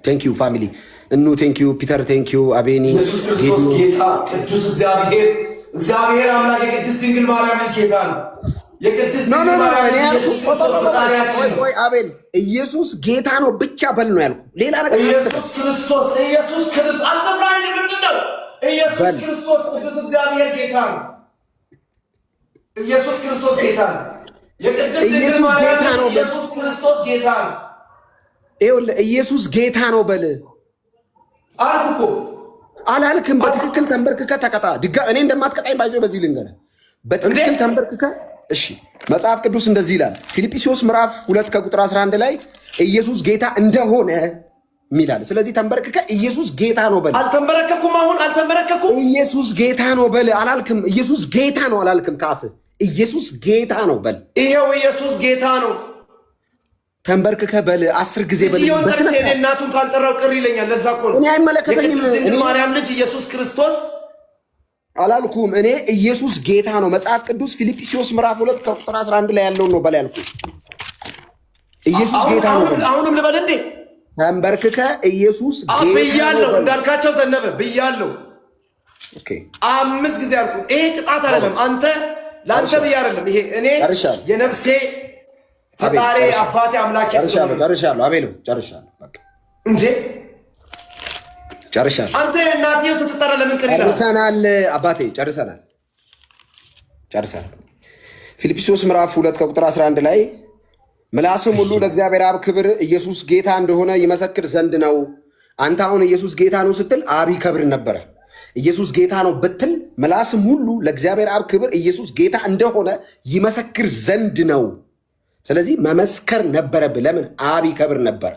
ቴንክ ዩ ፋሚሊ እኑ ቴንክ ዩ ፒተር ቴንክ ዩ አቤኒ ኢየሱስ ክርስቶስ ጌታ ቅዱስ እግዚአብሔር አምላክ የቅድስት ድንግል ማርያም ልጅ ጌታ ነው። የቅድስት ድንግል ማርያም ኢየሱስ ክርስቶስ ፈጣሪያችን ነው። አቤል ኢየሱስ ጌታ ነው ብቻ በል ነው ያልኩ። ሌላ ነገር ኢየሱስ ክርስቶስ አትፍራኝ። ምንድነው? ኢየሱስ ክርስቶስ ቅዱስ እግዚአብሔር ጌታ ነው። ኢየሱስ ክርስቶስ ጌታ ነው። የቅድስት ድንግል ማርያም ኢየሱስ ክርስቶስ ጌታ ነው። ይኸውልህ ኢየሱስ ጌታ ነው በል አልኩ እኮ አላልክም። በትክክል ተንበርክከህ ተቀጣ። እኔ እንደማትቀጣኝ ባይዞ በዚህ ልንገርህ። በትክክል ተንበርክከህ እሺ። መጽሐፍ ቅዱስ እንደዚህ ይላል ፊልጵስዩስ ምዕራፍ 2 ከቁጥር 11 ላይ ኢየሱስ ጌታ እንደሆነ ሚላል። ስለዚህ ተንበርክከህ ኢየሱስ ጌታ ነው በል። አልተንበረከኩም። አሁን አልተንበረከኩም። ኢየሱስ ጌታ ነው በል አላልክም። ኢየሱስ ጌታ ነው አላልክም። ካፍህ ኢየሱስ ጌታ ነው በል። ይሄው ኢየሱስ ጌታ ነው። ተንበርክከህ በል 10 ጊዜ በል። በስነ ስርዓት እናቱን ካልጠራው ቅር ይለኛል። ለዛ እኮ ነው እኔ አይመለከተኝም። የቅድስት ድንግል ማርያም ልጅ ኢየሱስ ክርስቶስ አላልኩም። እኔ ኢየሱስ ጌታ ነው። መጽሐፍ ቅዱስ ፊልጵስዩስ ምዕራፍ 2 ከቁጥር 11 ላይ ያለውን ነው በል ያልኩህ። ኢየሱስ ጌታ ነው በል። አሁንም ልበል እንዴ? ተንበርክከህ ኢየሱስ ጌታ ነው ብያለሁ። እንዳልካቸው ዘነበ ብያለሁ። ኦኬ 5 ጊዜ አልኩ። ይሄ ቅጣት አይደለም። አንተ ለአንተ ብዬ አይደለም። ይሄ እኔ የነፍሴ ፈጣሪ አባቴ አምላኬ ጨርሻለሁ። አቤል ጨርሻለሁ። በቃ እንዴ ጨርሻለሁ። አንተ እናትዬው ስትጠራ ለምን ቅር ይላል? ጨርሰናል አባቴ ጨርሰናል። ፊልጵስዩስ ምዕራፍ 2 ከቁጥር 11 ላይ ምላስም ሁሉ ለእግዚአብሔር አብ ክብር ኢየሱስ ጌታ እንደሆነ ይመሰክር ዘንድ ነው። አንተ አሁን ኢየሱስ ጌታ ነው ስትል አብ ይከብር ነበረ። ኢየሱስ ጌታ ነው ብትል ምላስም ሁሉ ለእግዚአብሔር አብ ክብር ኢየሱስ ጌታ እንደሆነ ይመሰክር ዘንድ ነው። ስለዚህ መመስከር ነበረብህ። ለምን? አብ ይከብር ነበረ።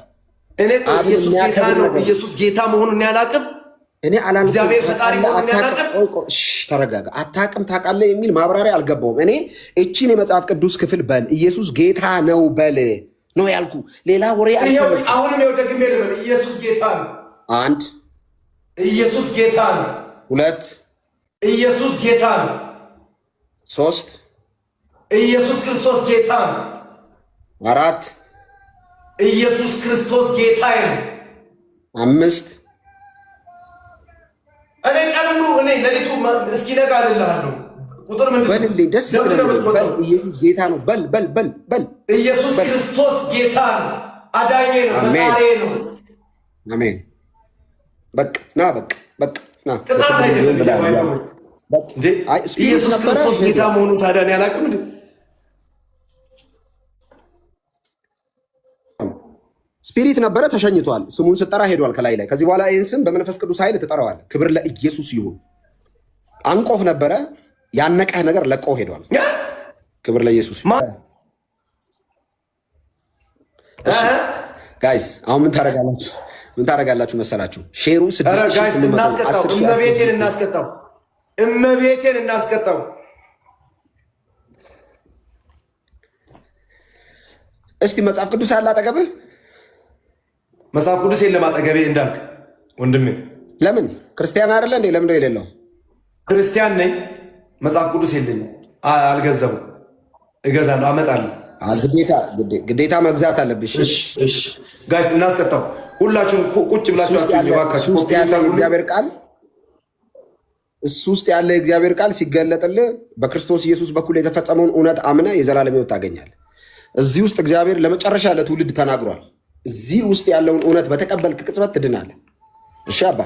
እኔ ኢየሱስ ጌታ ነው ኢየሱስ ጌታ መሆኑን ያላቅም እኔ አላልኩም። እግዚአብሔር ፈጣሪ መሆኑን ያላቅም። ተረጋጋ። አታቅም ታውቃለህ የሚል ማብራሪያ አልገባውም። እኔ እቺን የመጽሐፍ ቅዱስ ክፍል በል ኢየሱስ ጌታ ነው በል ነው ያልኩ። ሌላ ወሬ አልሰማሁም። አሁንም ይኸው ደግሜ ልበል ኢየሱስ ጌታ ነው። 1 ኢየሱስ ጌታ ነው። 2 ኢየሱስ ጌታ ነው። 3 ኢየሱስ ክርስቶስ ጌታ ነው። 4 ኢየሱስ ክርስቶስ ጌታዬ ነው። 5 እኔ ቀን ሙሉ እኔ ሌሊቱ እስኪነጋ እልልሃለሁ። ቁጥር ምንድን ነው? በልልኝ ደስ ስለሚል በል ኢየሱስ ጌታ ነው በል በል በል በል። ኢየሱስ ክርስቶስ ጌታ ነው። አዳኜ ነው። ፈጣሪ ነው። አሜን። በቃ ና በቃ በቃ ና። ቅጣት አይደለም። ኢየሱስ ክርስቶስ ጌታ መሆኑን ታዲያ እኔ አላውቅም እንዴ? ስፒሪት ነበረ ተሸኝቷል። ስሙን ስጠራ ሄዷል ከላይ ላይ። ከዚህ በኋላ ይህን ስም በመንፈስ ቅዱስ ኃይል ትጠራዋለህ። ክብር ለኢየሱስ ይሁን። አንቆህ ነበረ። ያነቀህ ነገር ለቀው ሄዷል። ክብር ለኢየሱስ። ጋይስ አሁን ምን ታደርጋላችሁ? ምን ታደርጋላችሁ መሰላችሁ? ሼሩ 6810 እመቤቴን እናስቀጣው፣ እመቤቴን እናስቀጣው። እስቲ መጽሐፍ ቅዱስ አለ አጠገብህ? መጽሐፍ ቅዱስ የለም አጠገቤ እንዳልክ ወንድሜ። ለምን ክርስቲያን አይደለ እንዴ? ለምን ነው የሌለው? ክርስቲያን ነኝ፣ መጽሐፍ ቅዱስ የለኝም፣ አልገዛም። እገዛለሁ፣ አመጣለሁ። ግዴታ መግዛት አለብሽ። ጋይስ እናስቀጣው። ሁላችሁም ቁጭ ብላችሁ እሱ ውስጥ ያለ የእግዚአብሔር ቃል ሲገለጥልህ በክርስቶስ ኢየሱስ በኩል የተፈጸመውን እውነት አምነህ የዘላለም ሕይወት ታገኛለህ። እዚህ ውስጥ እግዚአብሔር ለመጨረሻ ለትውልድ ተናግሯል። እዚህ ውስጥ ያለውን እውነት በተቀበልክ ቅጽበት ትድናለህ። እሺ አባ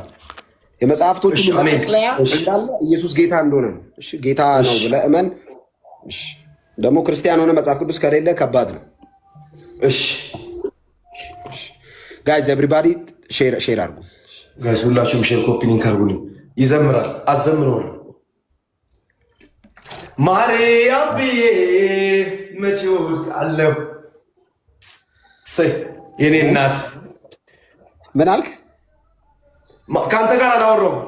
የመጽሐፍቶቹ መጠቅለያ እንዳለ ኢየሱስ ጌታ እንደሆነ ነው። እሺ ጌታ ነው ብለህ እመን። እሺ ደግሞ ክርስቲያን ሆነ መጽሐፍ ቅዱስ ከሌለ ከባድ ነው። እሺ ጋይዝ ኤቭሪባዲ ሼር አድርጉ። ጋይዝ ሁላችሁም ሼር ኮፒ ሊንክ አድርጉልኝ። ይዘምራል አዘምረዋል። ማርያም ብዬ መቼ ወድቃለሁ። የኔ እናት ምን አልክ? ከአንተ ጋር አላወራሁም።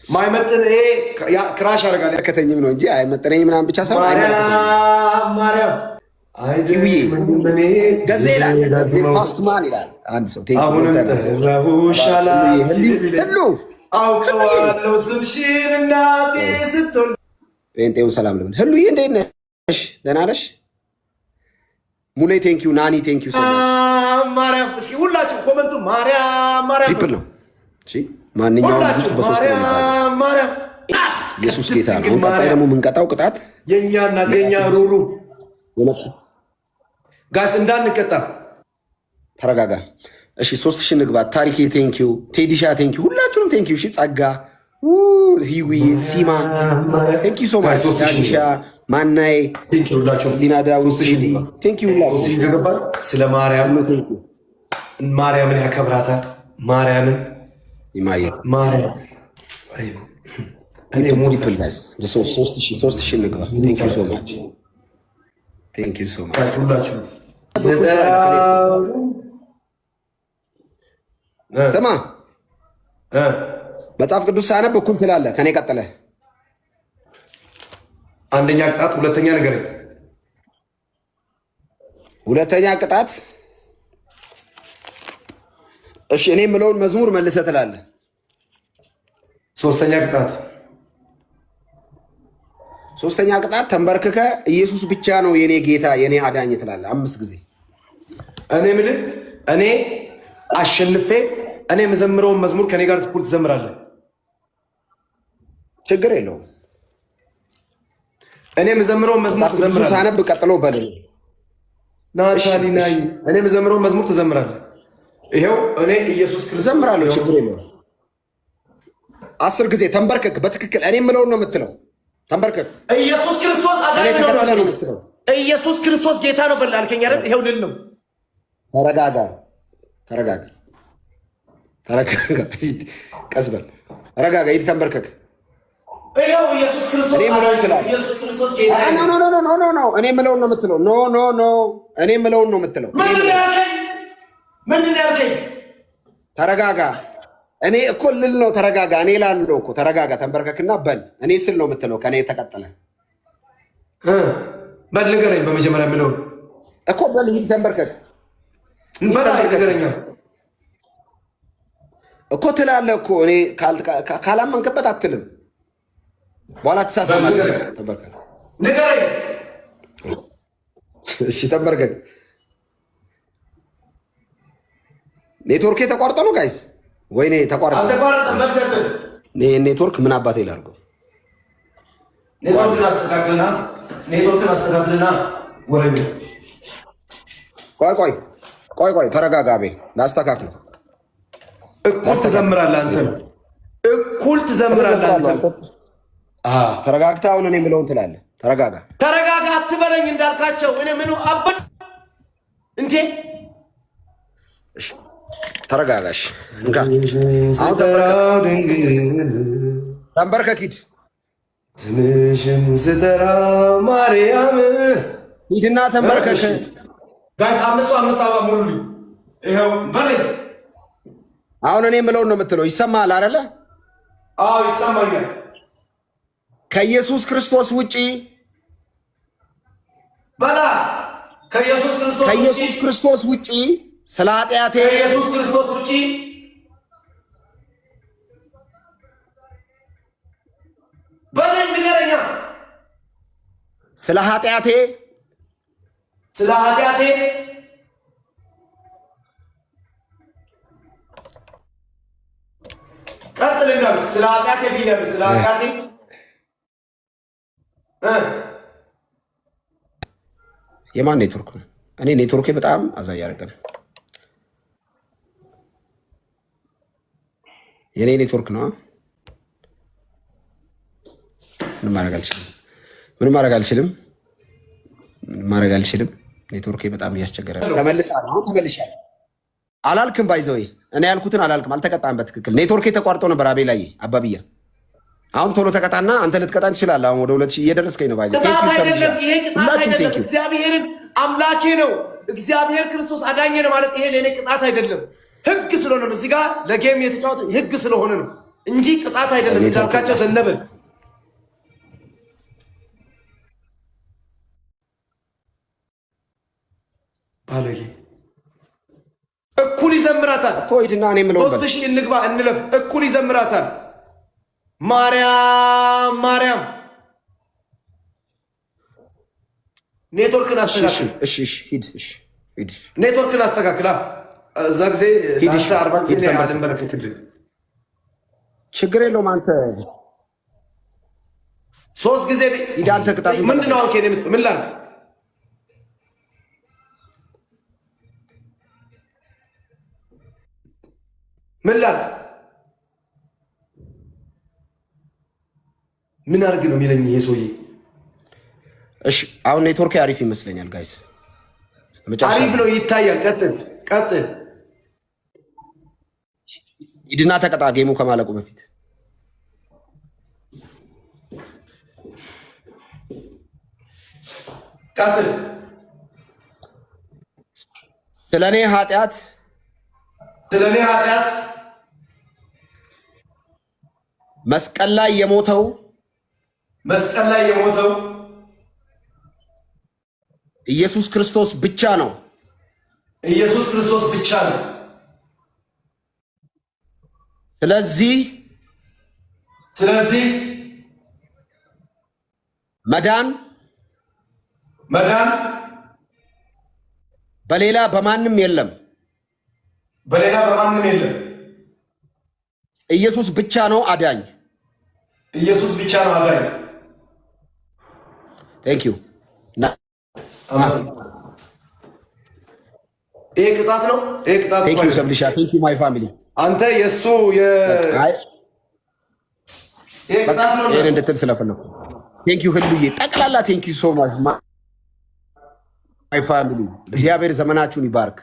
ማይመጥን ይሄ ክራሽ አደርጋለሁ ከተኝም ነው እንጂ አይመጥነኝ ምናምን ብቻ ሰው ማርያም ገዜ ይላል። ገዜ ፋስት ማን ይላል አንድ ሰው። አሁንም አውቀዋለሁ ስምሽን እናቴ ስትሆን ጴንጤውን ሰላም ልብል። ህሉዬ እንዴት ነሽ? ደህና ነሽ? ሙሌ ቴንኪው፣ ናኒ ቴንኪው። ማርያም እስኪ ሁላችሁ ኮመንቱ ማርያም ማርያም ትሪፕል ነው። እሺ ማንኛውም ውስጥ በሶስት ነው። ማርያም ኢየሱስ ጌታ ነው። ቀጣይ ደግሞ የምንቀጣው ቅጣት የኛ እናት የኛ ሩሩ ጋስ እንዳንቀጣ ተረጋጋ። እሺ 3000 ንግባ። ታሪኬ ቴንኪው፣ ቴዲሻ ቴንኪው፣ ሁላችሁንም ቴንኪው። እሺ ጸጋ ሂዊ ሲማ ቴንኪው ሶ ማች። ታዲሻ ማናይ ቴንኪው ሁላችሁ ሊናዳው ቴዲ ቴንኪው ሁላችሁ። ስለ ማርያምን ያከብራታል። ማርያምን ይማየ ማርያም እኔ ሙሊፕል ጋይስ 3000 ንግባ። ቴንኪው ሶ ማች ቴንኪው ሶ ማች ሁላችሁ። ስማ መጽሐፍ ቅዱስ ሳነብ እኩል ትላለህ ከኔ ቀጥለህ። አንደኛ ቅጣት፣ ሁለተኛ ነገር ሁለተኛ ቅጣት። እሺ እኔ የምለውን መዝሙር መልሰህ ትላለህ። ሶስተኛ ቅጣት ተንበርክከ ኢየሱስ ብቻ ነው የኔ ጌታ የኔ አዳኝ ትላለህ 5 ጊዜ። እኔ የምልህ እኔ አሸንፌ እኔ የምዘምረውን መዝሙር ከኔ ጋር እኩል ትዘምራለህ። ችግር የለውም። እኔ የምዘምረውን መዝሙር ትዘምራለህ። ሳነብ ቀጥሎ በል ናታሊናይ እኔ የምዘምረውን መዝሙር ትዘምራለህ። ይሄው እኔ ኢየሱስ ክርስቶስ ዘምራለሁ። ችግር የለውም። 10 ጊዜ ተንበርከክ። በትክክል እኔ የምለውን ነው የምትለው። ተንበርከክ። ኢየሱስ ክርስቶስ አዳኝ ነው የምትለው። ኢየሱስ ክርስቶስ ጌታ ነው በል አልከኝ አይደል? ይሄው ልል ነው። ተረጋጋ። ቀስ በል ተረጋጋ። ሂድ ተንበርከክ። ይሄው ኢየሱስ ክርስቶስ እኔ የምለውን ትላለህ። ኢየሱስ ክርስቶስ ጌታ ነው። ኖ እኔ የምለውን ነው የምትለው። ኖ እኔ የምለውን ነው የምትለው። ምንድን ነው ያልከኝ? ተረጋጋ። እኔ እኮ ልል ነው። ተረጋጋ። እኔ ላለው እኮ ተረጋጋ። ተንበርከክና በል እኔ ስል ነው የምትለው። ከኔ ተቀጥለ በል ንገረኝ። በመጀመሪያ የምለውን እኮ በል ሂድ ተንበርከክ እኮ ትላለህ እኮ። እኔ ካላመንክበት አትልም። በኋላ ትሳሳማለህ። ተንበርከክ ንገረኝ። እሺ ተንበርከክ። ኔትወርክ ተቋርጦ ነው ጋይስ? ወይኔ ተቋርጦ ኔትወርክ ምን አባቴ ላድርገው? ኔትወርክን አስተካክልና ወረኝ። ቆይ ተረጋጋ። ቤል ላስተካክለው። እኩል ትዘምራለህ አንተ። እኩል ትዘምራለህ አንተ። ተረጋግተህ አሁን እኔ የምለውን ትላለህ። ተረጋጋ አትበለኝ እንዳልካቸው። እኔ ምኑ አበል እንዴ? ተረጋጋሽ። ተንበርከክ ሂድ። ስምሽን ስጠራ ማርያም ሂድና ተንበርከክ። ጋይስ 5 አበባ ሙሉልኝ። ይኸው በለኝ። አሁን እኔ የምለውን ነው የምትለው። ይሰማሃል አይደለ? አዎ ይሰማኛል። ከኢየሱስ ክርስቶስ ውጪ በጣም ከኢየሱስ ክርስቶስ ውጪ ስለ ኃጢአቴ ከኢየሱስ ክርስቶስ ውጪ በለኝ ንገረኛ። ስለ ኃጢአቴ ቀጥልና ስለ ኃጢአቴ ቢለም ስለ ኃጢአቴ የማን ኔትወርክ ነው? እኔ ኔትወርኬ በጣም አዛ እያደረገ ነው። የኔ ኔትወርክ ነው። ምንም ማድረግ አልችልም። ኔትወርኬ በጣም እያስቸገረ ነው። ተመልሻለሁ። አላልክም ባይዘወይ እኔ ያልኩትን አላልክም። አልተቀጣም በትክክል ኔትወርኬ ተቋርጦ ነበር። አቤላዬ አባብያ አሁን ቶሎ ተቀጣና አንተ ልትቀጣኝ ትችላለህ። አሁን ወደ 2000 እየደረስከኝ ነው። ባይዘ እግዚአብሔርን አምላኬ ነው እግዚአብሔር ክርስቶስ አዳኘ ነው ማለት ይሄ ለእኔ ቅጣት አይደለም፣ ህግ ስለሆነ ነው። እዚህ ጋር ለጌም የተጫወተ ህግ ስለሆነ ነው እንጂ ቅጣት አይደለም። እንዳልካቸው ዘነበ ባለጌ እኩል ይዘምራታል እኮ ሂድና እኔ የምለው 3000 እንግባ እንለፍ። እኩል ይዘምራታል። ማርያም ኔትወርክን አስተካክል። እሺ ሂድ። ኔትወርክን አስተካክላ እዛ ጊዜ ሂድ። 40 ጊዜ አልመረከክልህ ችግር የለውም። አንተ 3 ጊዜ ሂድ። አንተ ቅጣት ምንድነው? አሁን ከኔ ምን ላድርግ? ምን አድርግ ነው የሚለኝ ይሄ ሰውዬ? እሺ አሁን ኔትወርክ አሪፍ ይመስለኛል ጋይስ። አሪፍ ነው ይታያል። ቀጥል። ሂድና ተቀጣ ጌሙ ከማለቁ በፊት። ቀጥል። ስለኔ ኃጢአት መስቀል ላይ የሞተው ኢየሱስ ክርስቶስ ብቻ ነው። ስለዚህ መዳን በሌላ በማንም የለም። ኢየሱስ ብቻ ነው አዳኝ። ቴንክ ዩ። ይሄ ቅጣት ነው። ቴንክ ዩ ሰብልሻ። ቴንክ ዩ ማይ ፋሚሊ። አንተ የሱ ይሄን እንድትል ስለፈለኩ ቴንክ ዩ ህልዬ ጠቅላላ ቴንክ ዩ ሶ ማች ማይ ፋሚሊ። እግዚአብሔር ዘመናችሁን ይባርክ።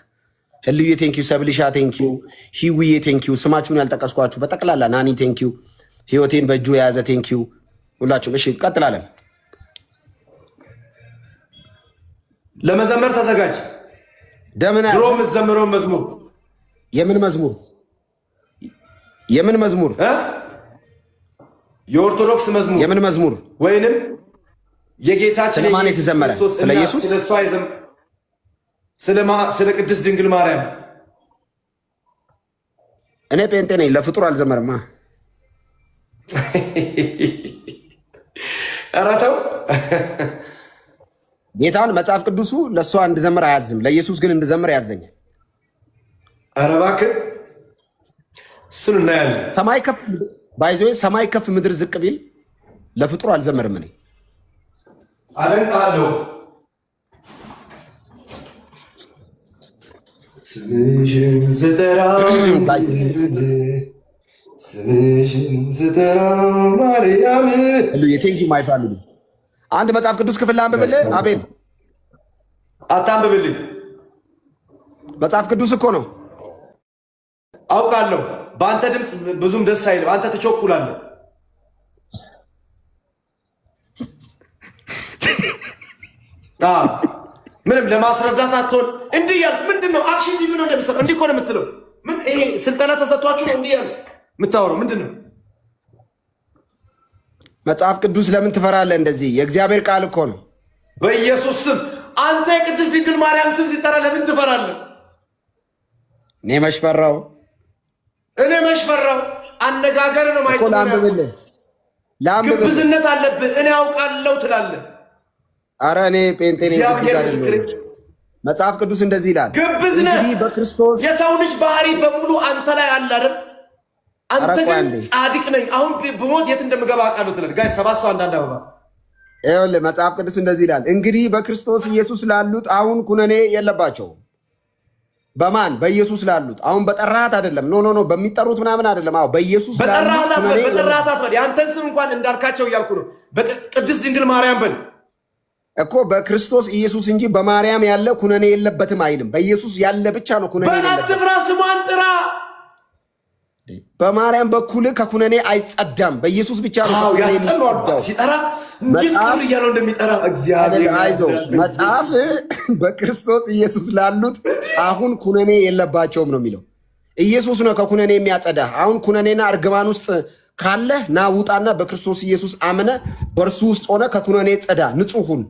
ህልዬ ቴንክ ዩ፣ ሰብልሻ ቴንክ ዩ፣ ሂዊዬ ቴንክ ዩ፣ ስማችሁን ያልጠቀስኳችሁ በጠቅላላ ናኒ ቴንክ ዩ፣ ህይወቴን በእጁ የያዘ ቴንክ ዩ ሁላችሁም። እሺ ቀጥላለን። ለመዘመር ተዘጋጅ። ደምና ድሮ የምትዘምረው መዝሙር የምን መዝሙር? የኦርቶዶክስ መዝሙር። የምን መዝሙር? ወይንም የጌታችን ስለማን የተዘመረ? ስለ ኢየሱስ፣ ስለ ቅድስት ድንግል ማርያም። እኔ ጴንጤ ነኝ፣ ለፍጡር አልዘመርማ። ኧረ ተው። ጌታን መጽሐፍ ቅዱሱ ለእሷ እንድዘምር አያዝም፣ ለኢየሱስ ግን እንድዘምር ያዘኛል። ኧረ እባክህ እሱን እናያለን። ሰማይ ከፍ ባይዞ ሰማይ ከፍ ምድር ዝቅ ቢል ለፍጡር አልዘመርም። እኔ አደንቃለሁ። ስምሽን ስጠራ ማርያም። የቴንኪ ማይ ፋሚሊ። አንድ መጽሐፍ ቅዱስ ክፍል አንብብልህ። አቤል አታንብብልኝ። መጽሐፍ ቅዱስ እኮ ነው። አውቃለሁ። በአንተ ድምፅ ብዙም ደስ አይልም። አንተ ትቸኩላለህ። ምንም ለማስረዳት አትሆን እንዲህ እያልክ ምንድን ነው አክሽን ፊልም ነው እንደምትሰራው እንዲህ እኮ ነው የምትለው። ምን እኔ ስልጠና ተሰጥቷችሁ ነው እንዲህ ያልክ የምታወራው ምንድን ነው? መጽሐፍ ቅዱስ ለምን ትፈራለህ? እንደዚህ የእግዚአብሔር ቃል እኮ ነው። በኢየሱስ ስም አንተ የቅድስት ድንግል ማርያም ስም ሲጠራ ለምን ትፈራለህ? እኔ መሽፈራው አነጋገር ነው ማይቶ ላምብልህ ግብዝነት አለብህ። እኔ አውቃለሁ ትላለህ። አረ እኔ ጴንጤ ነኝ። መጽሐፍ ቅዱስ እንደዚህ ይላል። ግብዝነት በክርስቶስ የሰው ልጅ ባህሪ በሙሉ አንተ ላይ አለ አይደል? አንተ ግን ጻድቅ ነኝ አሁን ብሞት የት እንደምገባ አውቃለሁ ትላለህ። ጋይ ሰባት ሰው አንዳንድ አበባ ይኸውልህ መጽሐፍ ቅዱስ እንደዚህ ይላል። እንግዲህ በክርስቶስ ኢየሱስ ላሉት አሁን ኩነኔ የለባቸውም። በማን? በኢየሱስ ላሉት። አሁን በጠራሃት አይደለም። ኖ በሚጠሩት ምናምን አይደለም። አዎ በኢየሱስ ላሉት ኩነኔ በጠራሃት ያንተን ስም እንኳን እንዳልካቸው እያልኩ ነው። በቅድስት ድንግል ማርያም በል እኮ በክርስቶስ ኢየሱስ እንጂ በማርያም ያለ ኩነኔ የለበትም አይልም። በኢየሱስ ያለ ብቻ ነው ኩነኔ የለበትም። በአትፍራ ስሟን ጥራ። በማርያም በኩል ከኩነኔ አይጸዳም። በኢየሱስ ብቻ ነው ያስጠላው ሲጠራ እንጂ ስክር እያለው እንደሚጠራ እግዚአብሔር አይዞህ። መጽሐፍ በክርስቶስ ኢየሱስ ላሉት አሁን ኩነኔ የለባቸውም ነው የሚለው። ኢየሱስ ነው ከኩነኔ የሚያጸዳ። አሁን ኩነኔና እርግማን ውስጥ ካለህ ና ውጣና በክርስቶስ ኢየሱስ አምነ በእርሱ ውስጥ ሆነ ከኩነኔ ጸዳ፣ ንጹህ ሁን።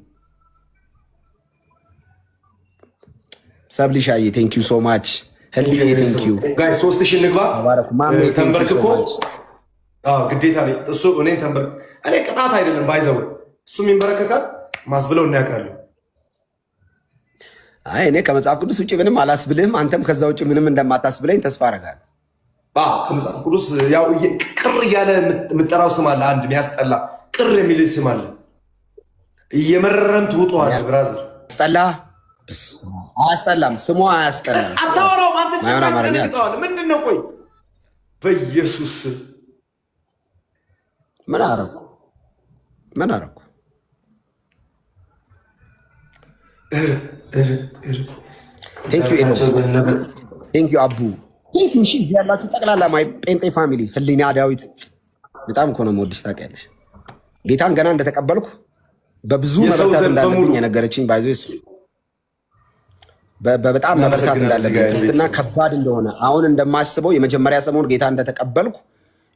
ሰብሊሻዬ ቴንኪዩ ሶ ማች ህልዬ ቴንኪዩ። ጋይ 3000 ንግባ ተንበርክኮ ግዴታ እሱ እኔ ተንበርክ እኔ ቅጣት አይደለም ባይዘው እሱም ይንበረከካል ማስብለው እናያውቃለን። አይ እኔ ከመጽሐፍ ቅዱስ ውጭ ምንም አላስብልህም። አንተም ከዛ ውጭ ምንም እንደማታስብለኝ ተስፋ አደርጋለሁ። ከመጽሐፍ ቅዱስ ያው ቅር እያለ የምጠራው ስም አለ። አንድ የሚያስጠላ ቅር የሚል ስም አለ። እየመረረም ትውጠዋለህ ብራዘር። አስጠላ አያስጠላም። ስሙ አያስጠላም። አታወራውም አንተ ጭራሽ ምንድን ነው? ቆይ በኢየሱስ ምን አደረኩ? ቴንክ ዩ አቡ ቴንክ ዩ። እሺ እዚህ ያላችሁ ጠቅላላ ማይ ጴንጤ ፋሚሊ ህሊና ዳዊት በጣም እኮ ነው የምወድሽ። ታውቂያለሽ ጌታን ገና እንደተቀበልኩ በብዙ መበርታት እንዳለብኝ የነገረችኝ ባይዞ እሱ በጣም መበርታት እንዳለብኝ ክርስትና ከባድ እንደሆነ አሁን እንደማስበው የመጀመሪያ ሰሞን ጌታ እንደተቀበልኩ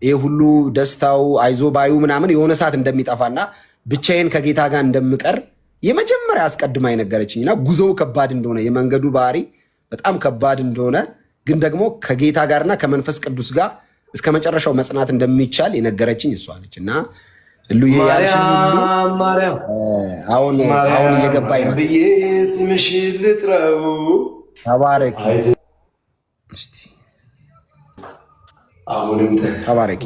ይሄ ሁሉ ደስታው አይዞ ባዩ ምናምን የሆነ ሰዓት እንደሚጠፋና ብቻዬን ከጌታ ጋር እንደምቀር የመጀመሪያ አስቀድማ የነገረችኝና ጉዞው ከባድ እንደሆነ የመንገዱ ባህሪ በጣም ከባድ እንደሆነ ግን ደግሞ ከጌታ ጋርና ከመንፈስ ቅዱስ ጋር እስከ መጨረሻው መጽናት እንደሚቻል የነገረችኝ እሷ ነች። እና ሁሉ አሁን እየገባኝ ነው። ስምሽን ልጥራው። ተባረክ አሁንም ተባረክ።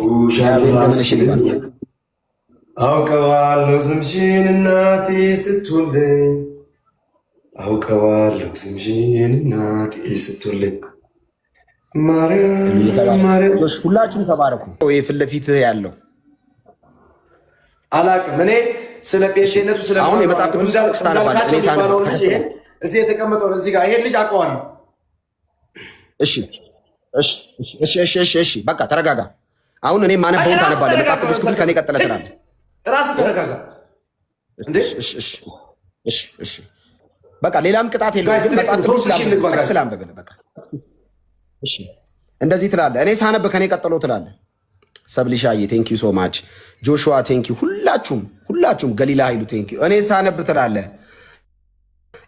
አውቀዋለሁ ስምሽን እናቴ ስትወልደኝ፣ አውቀዋለሁ ስምሽን እናቴ ስትወልደኝ። ማርያም ሁላችሁም ተባረኩ። ፊት ለፊትህ ያለው አላቅም። እኔ ስለ ጴንጤነቱ ስለ አሁን የመጽሐፍ ቅዱስ ጥቅስ ታነባለህ። እዚህ የተቀመጠው እዚህ ጋር ይሄን ልጅ አውቀዋለሁ። እሺ በቃ ተረጋጋ። አሁን እኔ ማነበውን ታነባለህ። መጽሐፍ ቅዱስ ክፍል ከኔ ቀጥለህ ትላለህ። ራስህ ተረጋጋ። እሺ በቃ ሌላም ቅጣት የለውም። መጽሐፍ ቅዱስ ስላንብብልህ በቃ እሺ እንደዚህ ትላለህ። እኔ ሳነብ ከኔ ቀጥሎ ትላለህ። ሰብሊሻዬ ቴንክ ዩ ሶ ማች። ጆሹዋ ቴንክ ዩ። ሁላችሁም ገሊላ ኃይሉ ቴንክ ዩ። እኔ ሳነብ ትላለህ።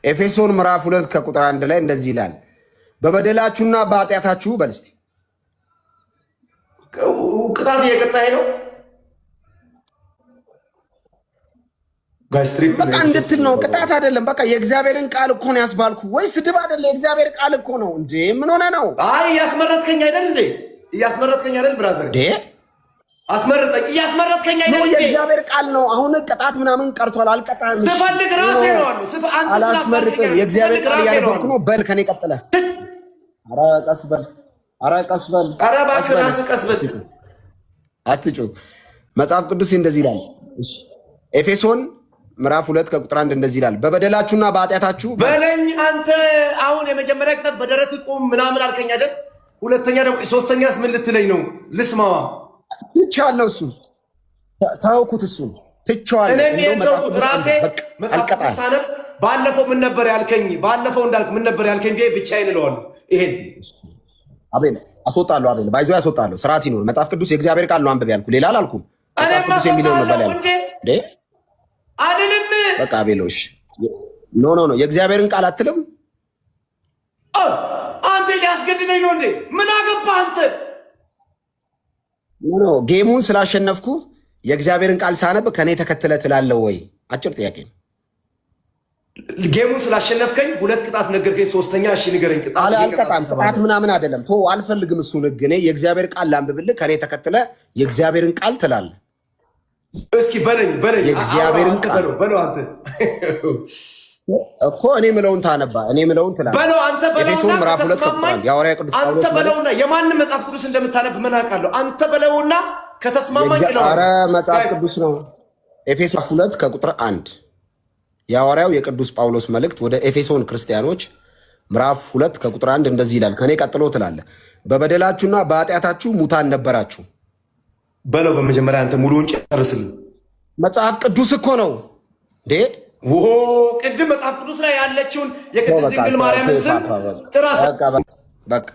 ኤፌሶን ምዕራፍ 2 ከቁጥር 1 ላይ እንደዚህ ይላል፣ በበደላችሁና በኃጢአታችሁ በል እስቲ። ቅጣት እየቀጣኸኝ ነው በቃ እንድትል ነው። ቅጣት አይደለም። በቃ የእግዚአብሔርን ቃል እኮ ነው ያስባልኩ። ወይ ስድብ አይደለ? የእግዚአብሔር ቃል እኮ ነው እንዴ። ምን ሆነ ነው? አይ እያስመረጥከኝ አይደል እንዴ? እያስመረጥከኝ አይደል ብራዘር? እንዴ አስመረጠኝ። እያስመረጥከኝ አይደል እንዴ? የእግዚአብሔር ቃል ነው። አሁን ቅጣት ምናምን ቀርቷል። አልቀጣም። ትፈልግ ራሴ ነው አሉ። አንተ አላስመርጥም። የእግዚአብሔር ቃል ያነበብኩ ነው። በል ከኔ ቀጥለ። ኧረ ቀስ በል። ኧረ እባክህ ራስህ ቀስ በል። አትጩህ። መጽሐፍ ቅዱስ እንደዚህ ይላል። ኤፌሶን ምዕራፍ 2 ከቁጥር 1 እንደዚህ ይላል፣ በበደላችሁና በኃጢአታችሁ በለኝ። አንተ አሁን የመጀመሪያ ቅጣት በደረት ቁም ምናምን አልከኝ አይደል? ሁለተኛ ደግሞ ሶስተኛስ ምን ልትለኝ ነው? ልስማዋ። ትቼዋለሁ። እሱ ተውኩት። እሱ ትቼዋለሁ። እኔም የተውኩት ራሴ መጽሐፍ ቅዱስ ሳነብ ባለፈው ምን ነበር ያልከኝ? ባለፈው እንዳልክ ምን ነበር ያልከኝ? ብቻዬን እለዋለሁ። ይሄን አቤል አስወጣለሁ። አቤል ባይዞ ያስወጣለሁ። ስርዓት ይኖር። መጽሐፍ ቅዱስ የእግዚአብሔር ቃል ነው አንብብ ያልኩ ሌላ አላልኩም። መጽሐፍ ቅዱስ የሚለው ነው በል ያልኩ አይደለም። በቃ አቤሎሽ ኖ የእግዚአብሔርን ቃል አትልም። አንተ ሊያስገድደኝ ነው እንዴ? ምን አገባህ አንተ? ኖ ጌሙን ስላሸነፍኩ የእግዚአብሔርን ቃል ሳነብ ከኔ ተከትለ ትላለህ ወይ? አጭር ጥያቄ ነው። ጌሙን ስላሸነፍከኝ 2 ቅጣት ነገርከኝ። 3ኛ እሺ ንገረኝ። አልቀጣም። ቅጣት ምናምን አይደለም። ቶ አልፈልግም እሱን ህግ። እኔ የእግዚአብሔር ቃል ላንብብልህ፣ ከኔ ተከትለ የእግዚአብሔርን ቃል ትላለህ። እስኪ በለኝ የእግዚአብሔርን ቃል በለው አንተ እኮ እኔ ምለውን ታነባ፣ እኔ ምለውን ትላለህ። በለው አንተ ኤፌሶን ምዕራፍ 2 ቁጥር 1 የሐዋርያ ቅዱስ ጳውሎስ አንተ በለውና የማንም መጽሐፍ ቅዱስ እንደምታነብ ምን አውቃለሁ? አንተ በለውና ከተስማማኝ ነው። ኧረ መጽሐፍ ቅዱስ ነው። ኤፌሶን 2 ከቁጥር 1 የሐዋርያው የቅዱስ ጳውሎስ መልእክት ወደ ኤፌሶን ክርስቲያኖች ምዕራፍ 2 ከቁጥር 1 እንደዚህ ይላል። ከኔ ቀጥሎ ትላለህ። በበደላችሁና በኃጢአታችሁ ሙታን ነበራችሁ በለው። በመጀመሪያ አንተ ሙሉውን ጨርስልኝ። መጽሐፍ ቅዱስ እኮ ነው እንዴ? ቅድም መጽሐፍ ቅዱስ ላይ ያለችውን የቅድስት ድንግል ማርያምን ስም ጥራስ። በቃ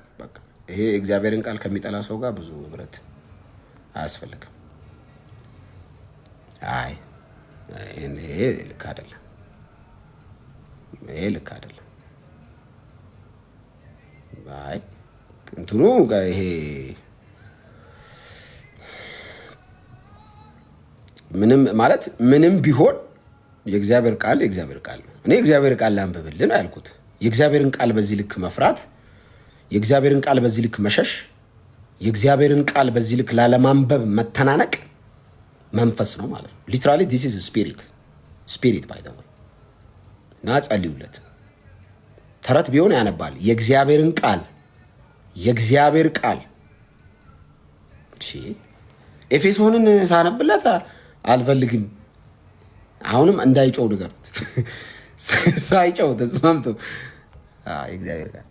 ይሄ እግዚአብሔርን ቃል ከሚጠላ ሰው ጋር ብዙ ህብረት አያስፈልግም። አይ ይሄ ልክ አይደለም። ይሄ ልክ አይደለም። አይ እንትኑ ይሄ ምንም ቢሆን የእግዚአብሔር ቃል የእግዚአብሔር ቃል ነው። እኔ የእግዚአብሔር ቃል ላንብብልን አልኩት። የእግዚአብሔርን ቃል በዚህ ልክ መፍራት፣ የእግዚአብሔርን ቃል በዚህ ልክ መሸሽ፣ የእግዚአብሔርን ቃል በዚህ ልክ ላለማንበብ መተናነቅ መንፈስ ነው ማለት ነው። ሊትራሊ ዲስ ኢዝ ስፒሪት ባይ ዘ ወይ እና ጸልዩለት። ተረት ቢሆን ያነባል። የእግዚአብሔር ቃል ኤፌሶንን ሳነብለት አልፈልግም። አሁንም እንዳይጮው ንገሩት። ሳይጮው ተስማምቶ የእግዚአብሔር ቃል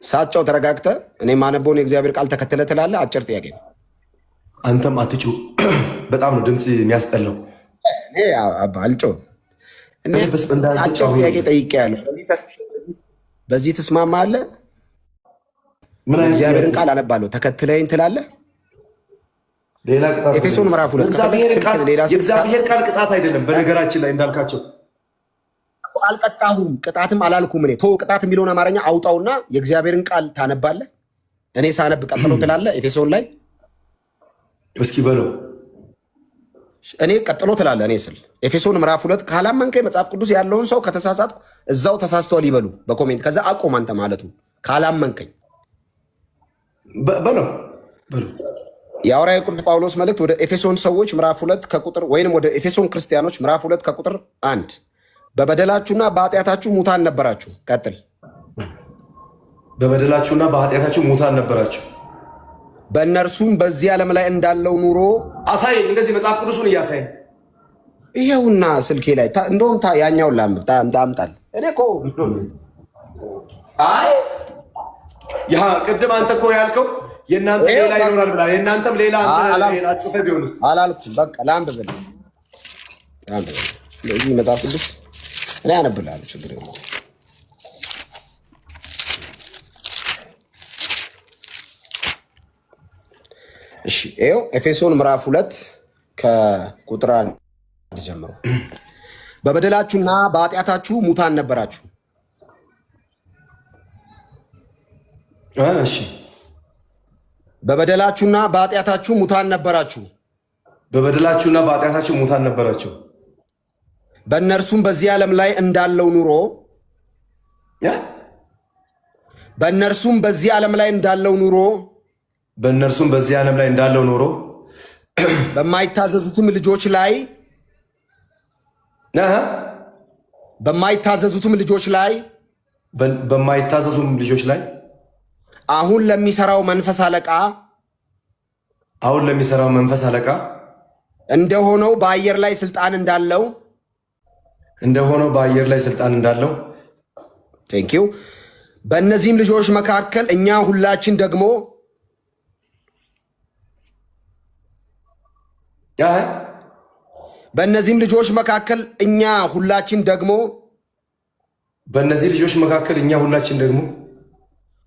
ሳትጮው ተረጋግተ እኔ ማነበውን የእግዚአብሔር ቃል ተከትለ ትላለህ። አጭር ጥያቄ ነው። አንተም አትጩ። በጣም ነው ድምፅ የሚያስጠላው። አልጮህም። አጭር ጥያቄ ጠይቄያለሁ። በዚህ ትስማማለህ? እግዚአብሔርን ቃል አነባለሁ ተከትለኝ ትላለህ። ኤፌሶን ምዕራፍ 2 የእግዚአብሔር ቃል ቅጣት አይደለም። በነገራችን ላይ እንዳልካቸው አልቀጣሁም፣ ቅጣትም አላልኩም። እኔ ቅጣት የሚለውን አማርኛ አውጣውና የእግዚአብሔርን ቃል ታነባለህ። እኔ ሳነብ ቀጥሎ ትላለህ። ኤፌሶን ላይ እስኪ በለው። እኔ ቀጥሎ ትላለህ። እኔ ስል ኤፌሶን ምዕራፍ 2 ካላመንከኝ መጽሐፍ ቅዱስ ያለውን ሰው ከተሳሳትኩ እዛው ተሳስተዋል ይበሉ በኮሜንት። ከዛ አቆም አንተ ማለቱ ካላመንከኝ በለው። የሐዋርያው ቅዱስ ጳውሎስ መልእክት ወደ ኤፌሶን ሰዎች ምዕራፍ 2 ከቁጥር ወይንም ወደ ኤፌሶን ክርስቲያኖች ምዕራፍ 2 ከቁጥር 1 በበደላችሁና በኃጢአታችሁ ሙታን ነበራችሁ። ቀጥል። በበደላችሁና በኃጢአታችሁ ሙታን ነበራችሁ፣ በእነርሱም በዚህ ዓለም ላይ እንዳለው ኑሮ አሳይ። እንደዚህ መጽሐፍ ቅዱሱን እያሳይ ይሄውና ስልኬ ላይ እንደውም ያኛውን ላምጣል። እኔ እኮ አይ ያ ቅድም አንተ እኮ ያልከው የእናንተ ሌላ ይኖራል ብላ የእናንተም ሌላ አጽፈ ቢሆንስ አላልኩም። በቃ ላንብብልህ። ስለዚህ መጽሐፍ ቅዱስ እኔ አነብልሃለሁ፣ ችግር የለውም። እሺ ይኸው ኤፌሶን ምዕራፍ 2 ከቁጥር 1 ጀምሮ በበደላችሁና በኃጢአታችሁ ሙታን ነበራችሁ። እሺ በበደላችሁና በኃጢአታችሁ ሙታን ነበራችሁ። በበደላችሁና በኃጢአታችሁ ሙታን ነበራችሁ። በእነርሱም በዚህ ዓለም ላይ እንዳለው ኑሮ በእነርሱም በዚህ ዓለም ላይ እንዳለው ኑሮ በእነርሱም በዚህ ዓለም ላይ እንዳለው ኑሮ በማይታዘዙትም ልጆች ላይ በማይታዘዙትም ልጆች ላይ አሁን ለሚሰራው መንፈስ አለቃ እንደሆነው በአየር ላይ ስልጣን እንዳለው ቴንኪዩ በእነዚህም ልጆች መካከል እኛ ሁላችን ደግሞ በእነዚህም ልጆች መካከል እኛ ሁላችን ደግሞ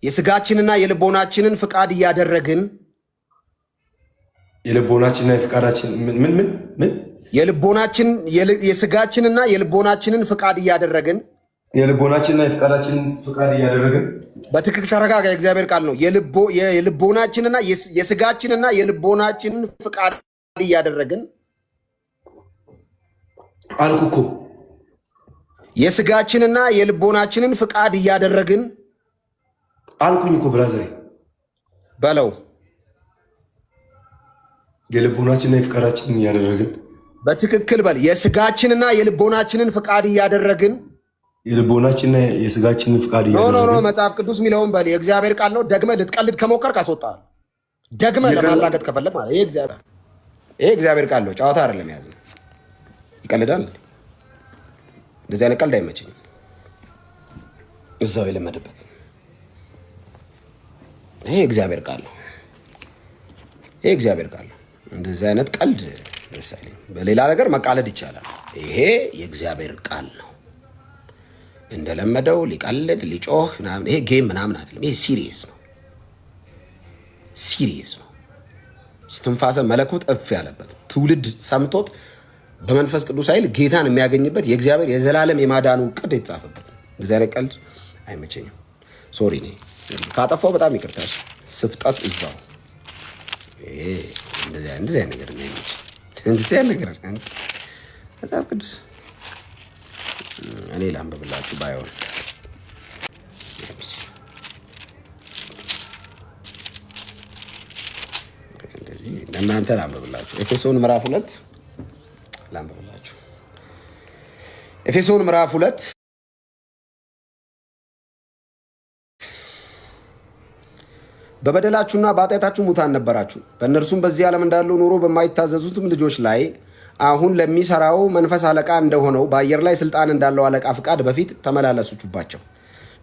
የስጋችንና የልቦናችንን ፍቃድ እያደረግን የስጋችንና የልቦናችንን ፍቃድ እያደረግን በትክክል ተረጋጋ። የእግዚአብሔር ቃል ነው። የልቦናችንና የስጋችንና የልቦናችንን ፍቃድ እያደረግን አልኩ እኮ የስጋችንና የልቦናችንን ፍቃድ እያደረግን አልኩኝ እኮ ብራዘር በለው። የልቦናችንና የፍቃዳችንን እያደረግን በትክክል በል። የስጋችንና የልቦናችንን ፍቃድ እያደረግን የልቦናችንና የስጋችንን ፍቃድ እያደረግን ኖ መጽሐፍ ቅዱስ የሚለውን በል። የእግዚአብሔር ቃል ነው። ደግመህ ልትቀልድ ከሞከርክ አስወጣሃል። ደግመህ ለማላገጥ ከፈለግ ማለት ይሄ እግዚአብሔር ቃል ነው። ጨዋታ አይደለም። ያዝ ነው። ይቀልዳል። እንደዚህ አይነት ቀልድ አይመችኝም። እዛው የለመደበት ይሄ እግዚአብሔር ቃል ነው። ይሄ እግዚአብሔር ቃል ነው። እንደዚህ አይነት ቀልድ ደስ አይለኝም። በሌላ ነገር መቃለድ ይቻላል። ይሄ የእግዚአብሔር ቃል ነው። እንደለመደው ሊቀልድ ሊጮህ ምናምን፣ ይሄ ጌም ምናምን አይደለም። ይሄ ሲሪየስ ነው። ሲሪየስ ነው። እስትንፋሰ መለኮት እፍ ያለበት ትውልድ ሰምቶት በመንፈስ ቅዱስ ኃይል ጌታን የሚያገኝበት የእግዚአብሔር የዘላለም የማዳኑ ዕቅድ የተጻፈበት ነው። እንደዚህ አይነት ቀልድ አይመቸኝም። ሶሪ ኔ ካጠፋው በጣም ይቅርታ። ስፍጠት እዛው እንደዚህ አይነት ነገር ነው። እንደዚህ አይነት ነገር መጽሐፍ ቅዱስ እኔ ላንብብላችሁ ባይሆን እንደዚህ ለእናንተ ላንብብላችሁ። ኤፌሶን ምዕራፍ 2 ላንብብላችሁ። ኤፌሶን ምዕራፍ 2 በበደላችሁና በኃጢአታችሁ ሙታን ነበራችሁ፣ በእነርሱም በዚህ ዓለም እንዳሉ ኑሮ በማይታዘዙትም ልጆች ላይ አሁን ለሚሰራው መንፈስ አለቃ እንደሆነው በአየር ላይ ስልጣን እንዳለው አለቃ ፍቃድ በፊት ተመላለሱባቸው።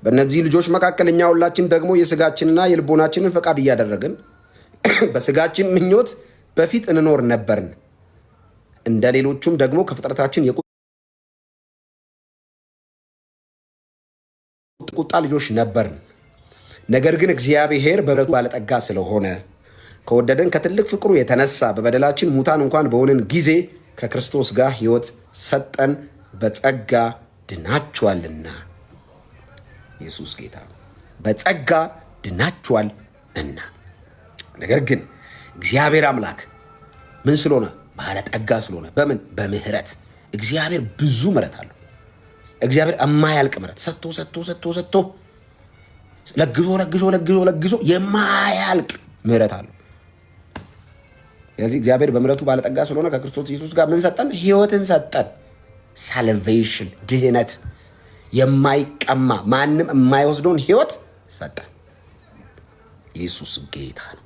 በእነዚህ ልጆች መካከል እኛ ሁላችን ደግሞ የስጋችንና የልቦናችንን ፈቃድ እያደረግን በስጋችን ምኞት በፊት እንኖር ነበርን። እንደ ሌሎቹም ደግሞ ከፍጥረታችን የቁጣ ልጆች ነበርን። ነገር ግን እግዚአብሔር በምሕረቱ ባለጠጋ ስለሆነ ከወደደን ከትልቅ ፍቅሩ የተነሳ በበደላችን ሙታን እንኳን በሆንን ጊዜ ከክርስቶስ ጋር ሕይወት ሰጠን። በጸጋ ድናችኋልና። ኢየሱስ ጌታ ነው። በጸጋ ድናችኋል እና ነገር ግን እግዚአብሔር አምላክ ምን ስለሆነ? ባለጠጋ ስለሆነ። በምን? በምህረት። እግዚአብሔር ብዙ ምህረት አለው። እግዚአብሔር የማያልቅ ምህረት ሰጥቶ ለግዞ የማያልቅ ምህረት አለው። ስለዚህ እግዚአብሔር በምህረቱ ባለጠጋ ስለሆነ ከክርስቶስ ኢየሱስ ጋር ምን ሰጠን? ሕይወትን ሰጠን። ሳልቬሽን፣ ድህነት፣ የማይቀማ ማንም የማይወስደውን ሕይወት ሰጠን። ኢየሱስ ጌታ ነው።